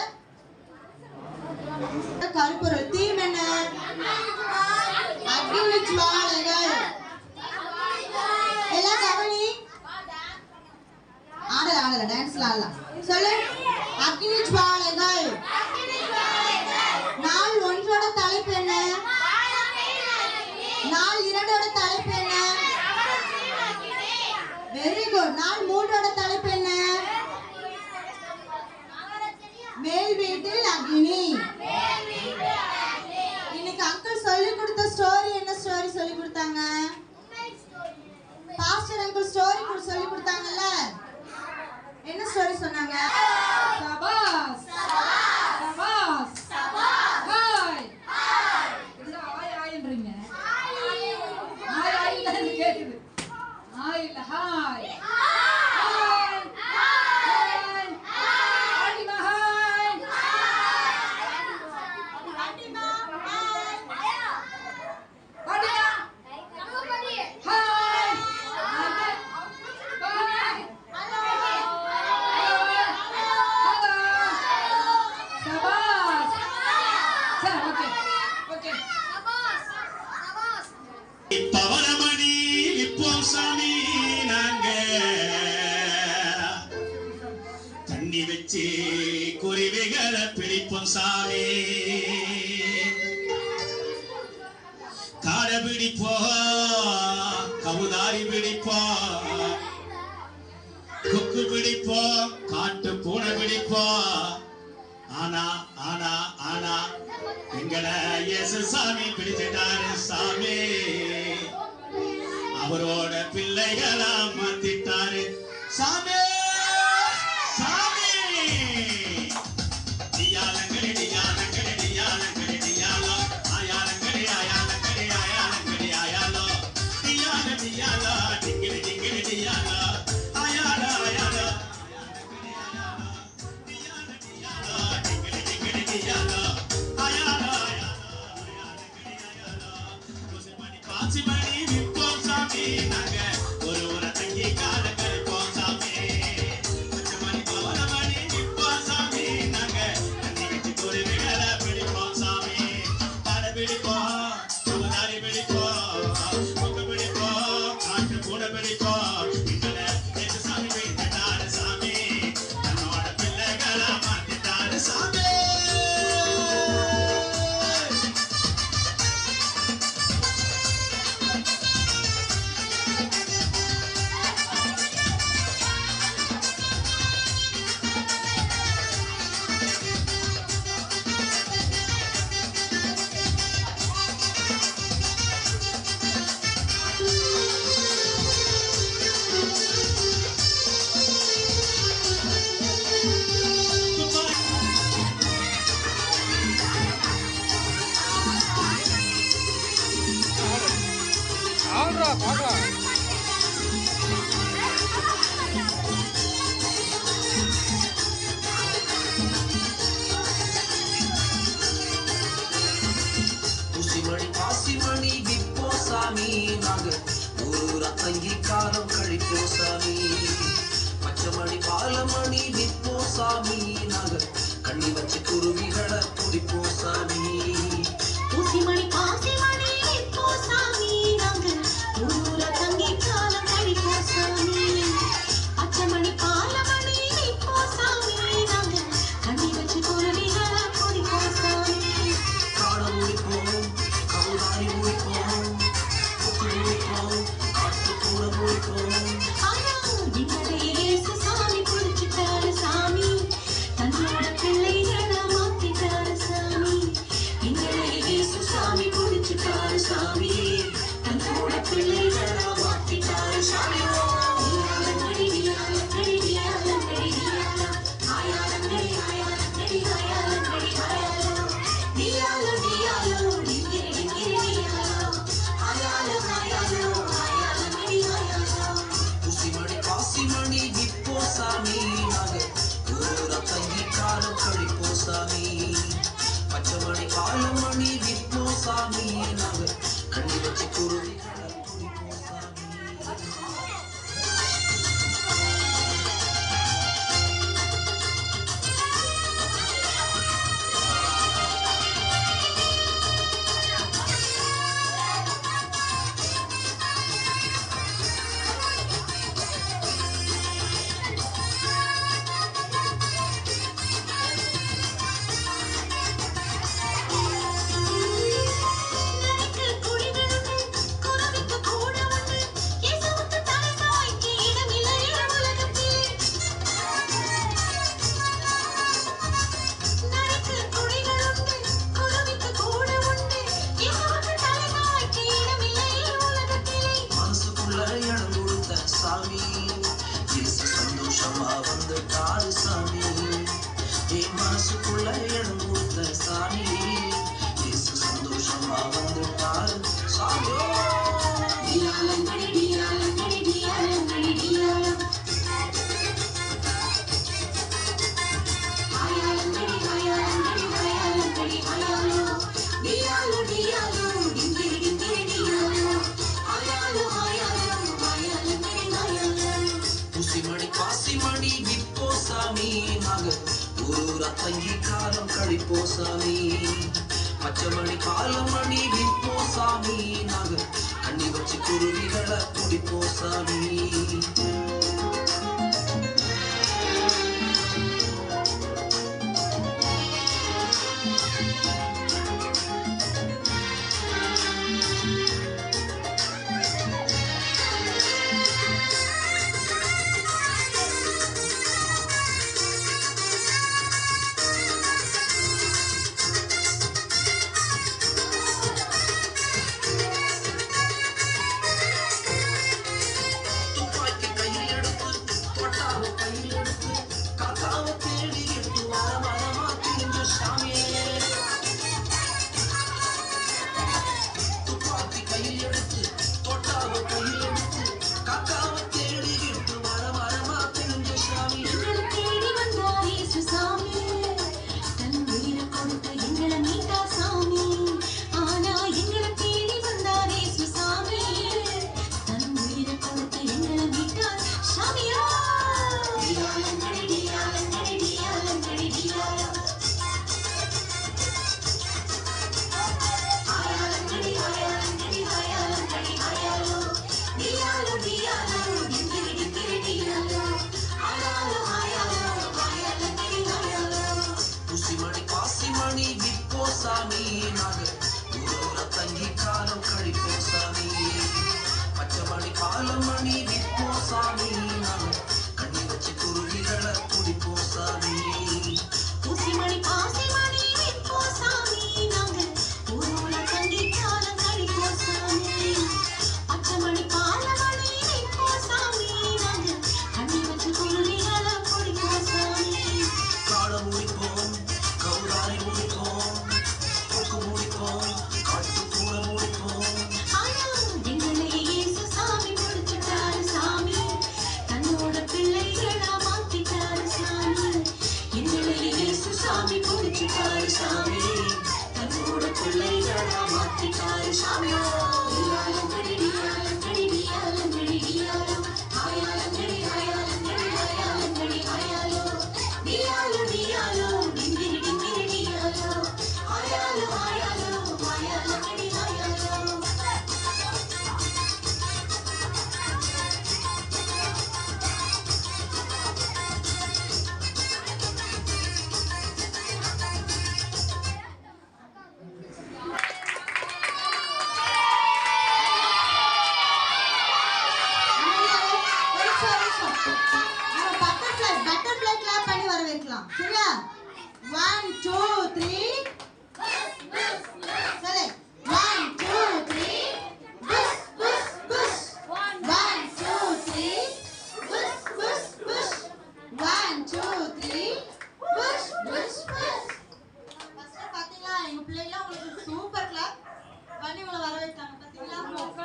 கருப்பொருள் தீம் என்ன? அக்னி ஜுவாலைகள். எல்லாம் கவனி. ஆடல டான்ஸ்ல ஆடலாம். சொல்லு அக்னி ஜுவாலைகள். நாள் 1 தலைப்பு என்ன? நாள் 2 தலைப்பு என்ன? Very good. நாள் 3 தலைப்பு என்ன? மேல் வீட்டில் அக்னி. இன்னைக்கு அங்கிள் சொல்லி கொடுத்த ஸ்டோரி என்ன ஸ்டோரி சொல்லி கொடுத்தாங்க? பாஸ்டர் அங்கிள் ஸ்டோரி சொல்லி கொடுத்தாங்கல்ல, என்ன ஸ்டோரி சொன்னாங்க? சபாஸ் சபாஸ் சபாஸ் ஹாய் என்ன ஹாய் ஹாய்ன்றீங்க? ஹாய் ஹாய் தான் கேக்குது. ஹாய் இல்ல ஹாய் ஹாய் ஹாய் அடிமா ஹாய் அடிமா ஹாய் அடிமா ஹாய் பவனமணி இப்போ சாமி நாங்க தண்ணி வச்சு குருவிகளை பிடிப்போம் சாமி, காடை பிடிப்போம், கவுதாரி பிடிப்போம், கொக்கு பிடிப்போம், காட்டு பூனை பிடிப்போம். ஆனா ஆனா ஆனா எங்களை இயேசு சாமி பிடிச்சிட்டாரு சாமி, அவரோட பிள்ளைகளா மாத்திட்டாரு சாமி சாமி. டியாலங்கடி டியாலங்கடி டியாலங்கடி டியாலோ ஆயாலங்கடி ஆயாலங்கடி ஆயாலங்கடி ஆயாலோ டியால டியாலா டிங்கிடி டிங்கிடி டியாலா ஆயாலா ஆயாலா டியால டியாலா டிங்கிடி டிங்கிடி டியாலா ஆயாலா ஆயாலா பாசிமணி விற்போம் சாமி நாங்க ஒரு ஊரை தங்கி காலம் கழிப்போம் சாமி பச்சைமணி பவளமணி விற்போம் சாமி நாங்க தண்ணி வச்சு குருவிகளை பிடிப்போம் சாமி தடை பிடிப்போம் சுகதாரி பிடிப்போம் கொக்கு பிடிப்போம் காட்டு கூட பிடிப்போம் எங்களை நேற்று சாமி வைத்தாரு சாமி தன்னோட பிள்ளைகளை மாத்திட்டாரு சாமி ஆல்ரா பார்க்கலாம். புசிமணி பாசிமணி விப்போ சாமி நாங்க ஒரு தங்கி காலம் கழிப்போ சாமி பச்சைமணி பாலமணி விப்போ சாமி நாங்க கண்ணி வச்சு குருவிகளை பிடிப்போ சாமி ஊசிமணி பாசிமணி விப்போ சாமி நாங்க ஊர தங்கி காலம் கழிப்போ சாமி பச்சைமணி பாலமணி விப்போ சாமி நாங்க கண்ணி வச்சு குருவிகளை பிடிப்போ சாமி காட முடிப்போம் கவுதாரி முடிப்போம் கொக்கு முடிப்போம் காட்டு கூட முடிப்போம் ஆனா எங்களை இயேசு சாமி பிடிச்சிட்டாரு சாமி தன்னோட பிள்ளைகளை மாத்திட்டாரு சாமி எங்களை இயேசு சாமி பிடிச்சிட்டாரு சாமி தன்னோட பிள்ளைகளை மாத்திட்டாரு சாமி புசிமணி பாசிமணி விப்போ சாமி நாங்க ஒரு தங்கி காலம் கழிப்போ சாமி பச்சைமணி பாலமணி விப்போ சாமி நாங்க கண்ணி வச்சு குருவிகளை பிடிப்போ சாமி நரிக்கு குடிகளுண்டு குருவிக்கு கூட உண்டு இயேசுவுக்கு தலை சாய்க்க இடமில்லை உலகத்தில் நரிக்கு குடிகளுண்டு குருவிக்கு கூட உண்டு இயேசுவுக்கு தலை சாய்க்க இடமில்லை உலகத்தில் மனசுக்குள்ள இடம் கொடுத்த சாமி இயேசு சந்தோஷமா வந்துட்டாரு சாமி என் மனசுக்குள்ள இடம் கொடுத்த சாமி இயேசு சந்தோஷமா வந்துட்டாரு சாமி டியாலங்கடி டியாலங்கடி டியாலங்கடி டியாலம் ஆயாலங்கடி ஆயாலங்கடி ஆயாலங்கடி ஆயாலோ டியாலோ டியாலோ டிங்கிரி டிங்கிரி டியாலோ ஆயாலோ ஆயாலோ ஆயாலங்கடி ஆயாலோ புசிமணி பாசிமணி விப்போ சாமி நாங்க ஒரு தங்கி காலம் கழிப்போ சாமி பச்சைமணி பாலமணி விப்போ சாமி நாங்க கண்ணி வச்சு குருவிகளை பிடிப்போ சாமி துப்பாக்கி கையில சாமி நாங்க ஊரோர தங்கி காலம் கழிப்போம் சாமி பச்சை மணி பாலமணி விற்போம் சாமி நாங்க கண்ணி வச்சு குருவிகளை குடிப்போம் சாமி ஊசிமணி பாசிமணி விற்போம் சாமி நாங்க ஊரோர தங்கி காலம் கழிப்போம் சாமி பச்சை மணி பாலமணி விற்போம் சாமி நாங்க கண்ணி வச்சு குருவிகளை குடிப்போம் சாமி காட முடிப்போம் கௌதாரி முடிப்போம் கொக்கு முடிப்போம் காட்டு கூட முடிப்போம் ஆனா எங்களை இயேசு சாமி முடிச்சிட்டாரு சாமி தன்னோட பிள்ளைகளா மாத்திட்டாரு சாமி எங்களை இயேசு சாமி முடிச்சிட்டாரு சாமி தன்னோட பிள்ளைகளா மாத்திட்டாரு சாமி டியாலம் கடி டியாலம் கடி டியாலம் கடி டியாலம் ஹாயாலம் கடி ஹாயாலம் கடி ஹாயாலம் கடி ஹாயாலோ டியாலோ டியாலோ டிங்கிரி டிங்கிரி டியாலோ ஹாயாலோ ஹாயாலோ ஹாயாலம் கடி ஹாயாலோ பட்டர்ஃப்ளை கிளாப் பண்ணி வர வைக்கலாம் சரியா 1 2 3 சரி 1 2 3 push push push 1 2 3 push push push 1 2 3 push push push first பாத்தீங்களா எங்க பிள்ளைங்க உங்களுக்கு சூப்பர் கிளாப் பண்ணி உங்களை வர வைத்தாங்க பாத்தீங்களா ரொம்ப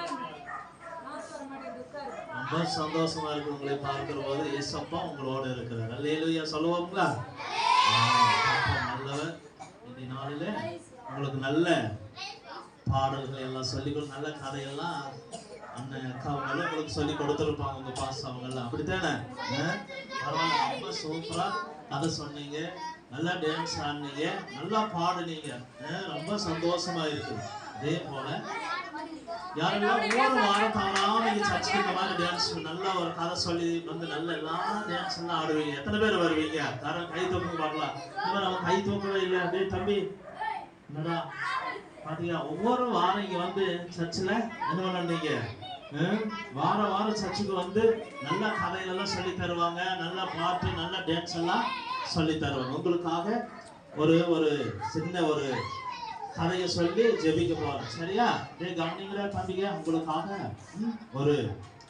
சந்தோஷமா இருக்கு உங்களை பார்க்கிற போது ஏசப்பா உங்களோட இருக்கிறார். அல்லேலூயா சொல்லுவோங்களா? நல்லவர். இந்த நாளில உங்களுக்கு நல்ல பாடல்கள் எல்லாம் சொல்லி நல்ல கதையெல்லாம் அண்ணன் அக்கா அவங்க உங்களுக்கு சொல்லி கொடுத்துருப்பாங்க உங்க பாஸ் அவங்க எல்லாம் அப்படித்தானே? பரவாயில்ல, ரொம்ப சூப்பரா கதை சொன்னீங்க, நல்லா டான்ஸ் ஆடினீங்க, நல்லா பாடுனீங்க, ரொம்ப சந்தோஷமா இருக்குது. அதே போல யாரெல்லாம் ஒவ்வொரு வாரம் தவறாம நீங்க சர்ச்சுக்கு இந்த மாதிரி டான்ஸ் நல்லா ஒரு கதை சொல்லி வந்து நல்ல எல்லா டான்ஸ் எல்லாம் ஆடுவீங்க. எத்தனை பேர் வருவீங்க? யாரும் கை தூக்க பார்க்கலாம். நம்ம கை தூக்கவே இல்லை. அப்படியே தம்பி என்னடா பாத்தீங்க, ஒவ்வொரு வாரம் இங்க வந்து சர்ச்சில் என்ன பண்ணீங்க? வாரம் சர்ச்சுக்கு வந்து நல்ல கதையெல்லாம் சொல்லி தருவாங்க, நல்ல பாட்டு நல்ல டான்ஸ் எல்லாம் சொல்லி தருவாங்க. உங்களுக்காக ஒரு சின்ன ஒரு கதையை சொல்லி ஜெபிக்க போறேன். சரியா? கவனிங்களா தம்பிங்க, உங்களுக்காக ஒரு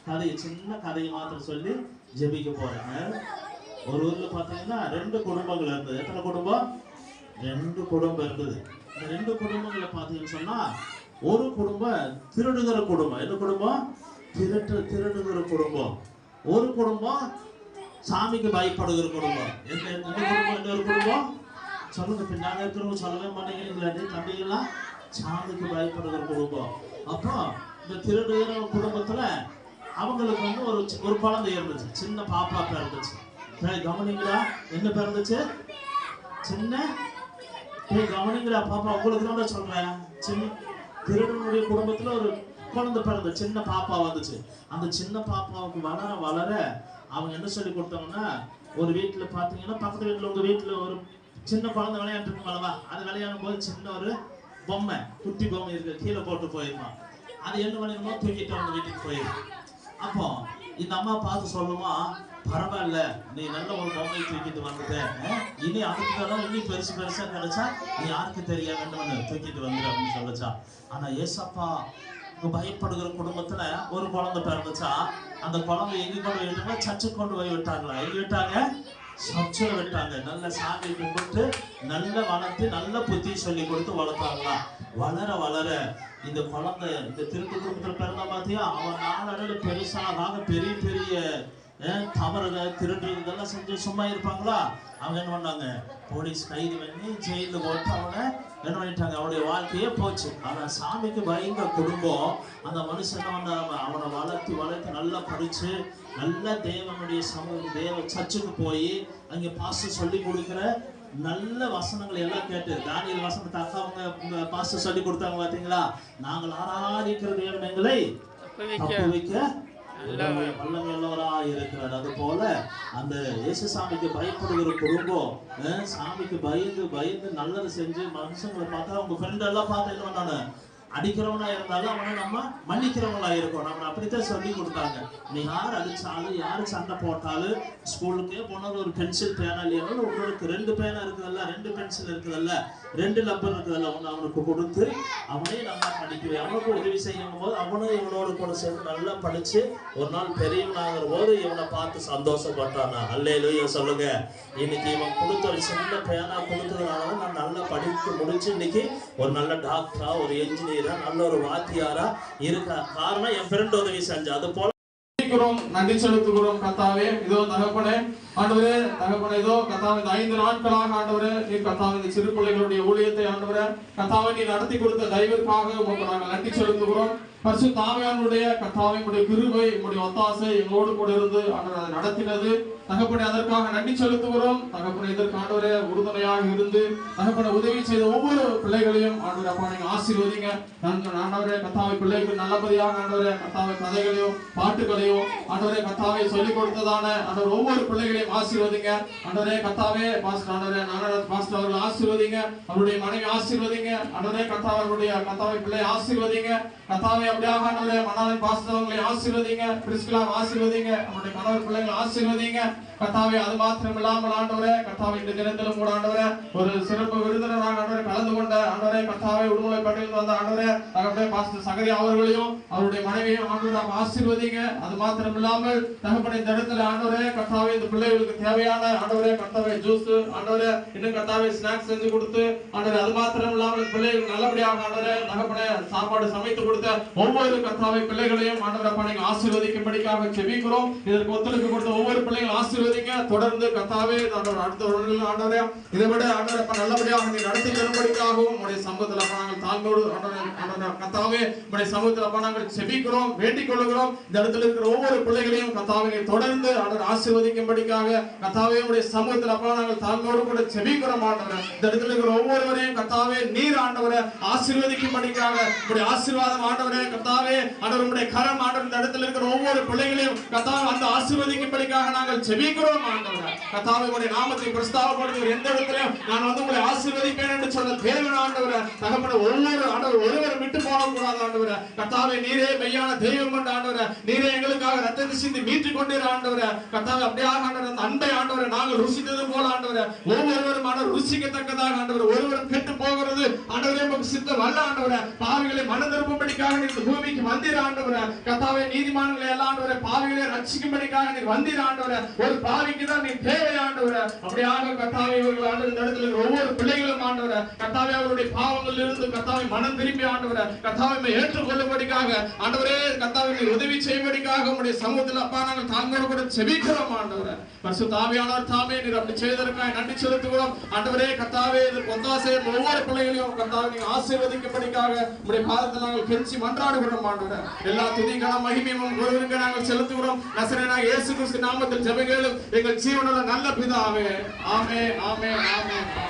கதையை சின்ன கதையை மாத்திரம் சொல்லி ஜெபிக்க போறேங்க. ஒரு ஊர்ல பாத்தீங்கன்னா 2 குடும்பங்கள் இருந்தது. எத்தனை குடும்பம்? 2 குடும்பம் இருந்தது. இந்த 2 குடும்பங்களை பாத்தீங்கன்னு சொன்னா ஒரு குடும்பம் திருடுகிற குடும்பம். என்ன குடும்பம்? திருடுகிற குடும்பம். ஒரு குடும்பம் சாமிக்கு பயப்படுகிற குடும்பம். எந்த குடும்பம்? இன்னொரு குடும்பம் சொல்லுங்க. பின்னாங்க இருக்கிறவங்க சொல்லவே மாட்டேங்கிறீங்களா? தம்பிகள்லாம் சாமிக்கு பயப்படுகிற குடும்பம். அப்போ இந்த திருடுகிற குடும்பத்துல அவங்களுக்கு வந்து ஒரு குழந்தை இருந்துச்சு, சின்ன பாப்பா பிறந்துச்சு. கவனிங்களா? என்ன பிறந்துச்சு? சின்ன கவனிங்களா பாப்பா? உங்களுக்கு தான் சொல்றேன். சின்ன திருடனுடைய குடும்பத்துல ஒரு குழந்தை பிறந்த சின்ன பாப்பா வந்துச்சு. அந்த சின்ன பாப்பாவுக்கு வளர வளர அவங்க என்ன சொல்லி கொடுத்தாங்கன்னா, ஒரு வீட்டுல பாத்தீங்கன்னா பக்கத்து வீட்டுல உங்க வீட்டுல ஒரு சின்ன குழந்தை விளையாட்டு இருக்கும் அல்லவா? அது விளையாடும் போது சின்ன ஒரு பொம்மை, குட்டி பொம்மை இருக்கு, கீழே போட்டு போயிருப்பான். அது என்ன பண்ணிருமோ தூக்கிட்டு அவங்க வீட்டுக்கு போயிடும். அப்போ இந்த அம்மா பார்த்து சொல்லுமா, பரவாயில்ல, நீ நல்ல ஒரு பொம்மையை தூக்கிட்டு வந்துட்ட, இனி அதுக்கு இனி பெருசா கிடைச்சா நீ யாருக்கு தெரியாதுன்னு தூக்கிட்டு வந்துடு அப்படின்னு சொல்லிச்சா. ஆனா ஏசப்பா பயப்படுகிற குடும்பத்துல ஒரு குழந்தை பிறந்துச்சா. அந்த குழந்தை எங்க கொண்டு விட்டாங்க? சர்ச்சு கொண்டு போய் விட்டாங்களா? எங்க விட்டாங்க? சர்ச்சில் விட்டாங்க. நல்ல சாமி கும்பிட்டு நல்ல வளர்த்து நல்ல புத்தி சொல்லி கொடுத்து வளர்த்தாங்களா. வளர வளர இந்த குழந்தை இந்த திருட்டு குடும்பத்தில் பிறந்தா பார்த்தியா, அவன் நாளடைவில் பெருசாக பெரிய பெரிய தவறுகள் திருட்டு இதெல்லாம் செஞ்சு சும்மா இருப்பாங்களா? அவங்க என்ன பண்ணாங்க? போலீஸ் கைது பண்ணி ஜெயிலில் போட்டு அவனை என்ன பண்ணிட்டாங்க? அவனுடைய வாழ்க்கையே போச்சு. ஆனா சாமிக்கு பயந்த குடும்பம் அந்த மனுஷன் என்ன பண்ணாங்க? அவனை வளர்த்து நல்லா படிச்சு நல்ல தேவனுடைய தேவ சர்ச்சுக்கு போய் அங்கே பாஸ்டர் சொல்லி கொடுக்குற நல்ல வசனங்கள் எல்லாம் கேட்டு, தானியேல் வசனத்தை அக்கா அவங்க பாஸ்டர் சொல்லி கொடுத்தாங்க பாத்தீங்களா? நாங்கள் ஆராதிக்கிற தேவன் எங்களை தப்பு வைக்க வல்லமை உள்ளவரா இருக்கிறார். அது போல அந்த இயேசு சாமிக்கு பயப்படுகிற குடும்பம் சாமிக்கு பயந்து பயந்து நல்லது செஞ்சு மனுஷங்களை பார்த்தா உங்க ஃப்ரெண்ட் எல்லாம் பார்த்து என்ன பண்ணானு அடிக்கிறவனா இருந்தாலும் அவனை நம்ம மன்னிக்கிறவங்களா இருக்கோம். நம்ம அப்படித்தான் சொல்லி கொடுத்தாங்க. நீ யார் அடிச்சாலும் யாரு சண்டை போட்டாலும் ஸ்கூலுக்கே போனாலும் ஒரு பென்சில் பேனா இல்லையாலும் உங்களுக்கு 2 பேனா இருக்குதல்ல, 2 பென்சில் இருக்குதல்ல, 2 லப்பர் இருக்குதல்ல, ஒன்று அவனுக்கு கொடுத்து அவனே நல்லா படிக்குவேன். அவனுக்கு உதவி செய்யும் போது அவனும் இவனோடு கூட சேர்ந்து நல்லா படிச்சு ஒரு நாள் பெரியவனாகிற போது இவனை பார்த்து சந்தோஷப்பட்டானா. அல்லேலூயா சொல்லுங்க. இன்னைக்கு இவன் கொடுத்த ஒரு சின்ன பேனா கொடுத்ததுனால நான் நல்லா படித்து முடிச்சு இன்னைக்கு ஒரு நல்ல டாக்டரா, ஒரு என்ஜினியரா, நல்ல ஒரு வாத்தியாரா இருக்க காரணம் என் ஃப்ரெண்ட் உதவி செஞ்சா. அது போல நன்றி செலுத்துகிறோம் கர்த்தாவே. இதோ தகப்பனே ஆண்டவரே, தகப்பனே இதோ கர்த்தாவே இந்த 5 நாட்களாக ஆண்டவரே நீர் கர்த்தாவே இந்த சிறு பிள்ளைகளுடைய ஊழியத்தை ஆண்டவரே கர்த்தாவே நீர் நடத்தி கொடுத்த தயவிற்காக உமக்கு நாங்கள் நன்றி செலுத்துகிறோம். பரிசுத்த ஆவியானவருடைய கர்த்தாவே உம்முடைய கிருபை உம்முடைய ஒத்தாசை எங்களோடு கூட இருந்து ஆண்டவரே அதை நடத்தினது தகப்பனே அதற்காக நன்றி செலுத்துகிறோம். தகப்பனே இதற்கு ஆண்டவரே உறுதுணையாக இருந்து தகப்பனே உதவி செய்த ஒவ்வொரு பிள்ளைகளையும் ஆண்டவரே அப்பா நீங்க ஆசீர்வதிங்க. ஆண்டவரே கர்த்தாவே பிள்ளைகளுக்கு நல்லபடியாக ஆண்டவரே கர்த்தாவே கதைகளையும் பாட்டுகளையும் ஆண்டவரே கர்த்தாவே சொல்லிக் கொடுத்ததான ஆண்டவர் ஒவ்வொரு பிள்ளைகளையும் ஆசீர்வதிங்க. ஆண்டவரே கர்த்தாவே பாஸ்டர் ஆண்டவரே நாகராஜ் பாஸ்டர் அவர்கள் ஆசீர்வதிங்க. அவருடைய மனைவி ஆசீர்வதிங்க. ஆண்டவரே கர்த்தாவே அவருடைய கர்த்தாவே பிள்ளை ஆசீர்வதிங்க. கர்த்தாவே அப்படியாக ஆண்டவரே மணாலன் பாஸ்டர் அவர்களை ஆசீர்வதிங்க. பிரிஸ்கிலா ஆசீர்வதிங்க. அவருடைய கணவர் பிள்ளைகளை ஆசீர்வதிங்க. கர்த்தாவே அது மாத்திரம் இல்லாமல் ஆண்டவரே கர்த்தாவே இந்த தினத்திலும் கூட ஆண்டவரே ஒரு சிறப்பு விருந்தினராக ஆண்டவரே கலந்து கொண்ட ஆண்டவரே கர்த்தாவே உடுமலைப்பேட்டையில் வந்த ஆண்டவரே தகப்பனே பாஸ்டர் சகரி அவர்களையும் அவருடைய மனைவியையும் ஆண்டவரே ஆசீர்வதிங்க. அது மாத்திரம் இல்லாமல் தகப்பனே இந்த இடத்துல ஆண்டவரே கர்த்தாவே இந்த பிள்ளைகளுக்கு தேவையான ஆண்டவரே கர்த்தாவே ஜூஸ் ஆண்டவரே இன்னும் கர்த்தாவே ஸ்நாக்ஸ் செஞ்சு கொடுத்து ஆண்டவரே அது மாத்திரம் இல்லாமல் பிள்ளைகளுக்கு நல்லபடியாக ஆண்டவரே தகப்பனே சாப்பாடு சமைத்து கொடுத்த ஒவ்வொரு கர்த்தாவே பிள்ளைகளையும் ஆண்டவரே நீங்க ஆசீர்வதிக்கும்படியாக ஜெபிக்கிறோம். இதற்கு ஒத்துழைப்பு கொடுத்த ஒவ்வொரு பிள்ளைகளும் ஆசீர்வதிங்க. தொடர்ந்து கர்த்தாவே அடுத்த வருடங்கள் ஆண்டவரே இதை விட ஆண்டவரே நல்லபடியாக நீ நடத்தி தரும்படியாகவும் உடைய சமூகத்தில் நாங்கள் தாழ்ந்தோடு கர்த்தாவே உடைய சமூகத்தில் நாங்கள் ஜெபிக்கிறோம், வேண்டிக் கொள்கிறோம். இந்த இடத்துல இருக்கிற ஒவ்வொரு பிள்ளைகளையும் கர்த்தாவே தொடர்ந்து ஆண்டவர் ஆசீர்வதிக்கும்படியாக கர்த்தாவே உடைய சமூகத்தில் நாங்கள் தாழ்ந்தோடு கூட ஜெபிக்கிறோம். ஆண்டவரே இந்த இடத்துல இருக்கிற ஒவ்வொருவரையும் கர்த்தாவே நீர் ஆண்டவரை ஆசீர்வதிக்கும்படியாக உடைய ஆசீர்வாதம் ஆண்டவரே கர்த்தாவே ஆண்டவர் உடைய கரம் ஆண்டவர் இந்த இடத்துல இருக்கிற ஒவ்வொரு பிள்ளைகளையும் கர்த்தாவே அந்த ஆசீர்வதிக்கும்படியாக நாங்கள் ஜெபிக்கிறோம். ஆண்டவரே கர்த்தாவே உடைய நாமத்தை பிரஸ்தாபப்படுத்துகிற எந்த இடத்திலும் நான் வந்து உங்களை ஆசீர்வதிப்பேன் என்று சொன்ன தேவன் ஆண்டவரே தகப்பனே ஒவ்வொரு ஆண்டவர் ஒருவர் விட்டு போகக்கூடாது. ஆண்டவரே கர்த்தாவே நீரே மெய்யான தெய்வம் கொண்ட ஆண்டவரே நீரே எங்களுக்காக ரத்தத்தை சிந்தி மீட்டுக் கொண்டீர். ஆண்டவரே கர்த்தாவே அப்படியாக ஆண்டவரே அந்த அன்பை ஆண்டவரே நாங்கள் ருசித்தது போல ஆண்டவரே ஒவ்வொருவரும் ஆண்டவர் ருசிக்கத்தக்கதாக ஆண்டவர் ஒருவரும் கெட்டு போகிறது ஆண்டவரே உமக்கு சித்தம் அல்ல. ஆண்டவரே பாவிகளை மனம் திருப்பும்படிக்காக நீர் இந்த பூமிக்கு வந்தீர். ஆண்டவரே கர்த்தாவே நீதிமான்களை எல்லாம் ஆண்டவரே பாவிகளை ரட்சிக்கும்படிக்காக நீர் வந்தீர். ஆண்டவரே ஒரு பாவிக்கு தான் நீ தேவை. ஆண்டவரே அப்படியாக கர்த்தாவே இவர்கள் ஆண்டவர் இந்த இடத்துல ஒவ்வொரு பிள்ளைகளும் ஆண்டவரே கர்த்தாவே அவருடைய பாவங்களில் இருந்து கர்த்தாவே மனம் திரும்பி ஆண்டவரே கர்த்தாவை ஏற்றுக்கொள்ளும்படிக்காக ஆண்டவரே கர்த்தாவை நீர் உதவி செய்யும்படிக்காக உம்முடைய சமூகத்தில் அப்பா நாங்கள் தாங்களோடு கூட ஜெபிக்கிறோம். ஆண்டவரே பரிசுத்த ஆவியானவர் தாமே நீர் அப்படி செய்ததற்காக நன்றி செலுத்துகிறோம். ஆண்டவரே கர்த்தாவே இதற்கு ஒத்தாசை ஒவ்வொரு பிள்ளைகளையும் கர்த்தாவே நீங்க ஆசீர்வதிக்கும்படிக்காக உம்முடைய பாதத்தில் நாங்கள் கெஞ்சி மன்றாடுகிறோம். ஆண்டவரே எல்லா துதி கன மகிமையும் ஒருவருக்கு நாங்கள் செலுத்துகிறோம். நசரேயனாகிய இயேசு கிறிஸ்து நாமத்தில் ஜெபங்களும் எங்கள் ஜீவனுள்ள நல்ல பிதாவே. ஆமென் ஆமென் ஆமென்.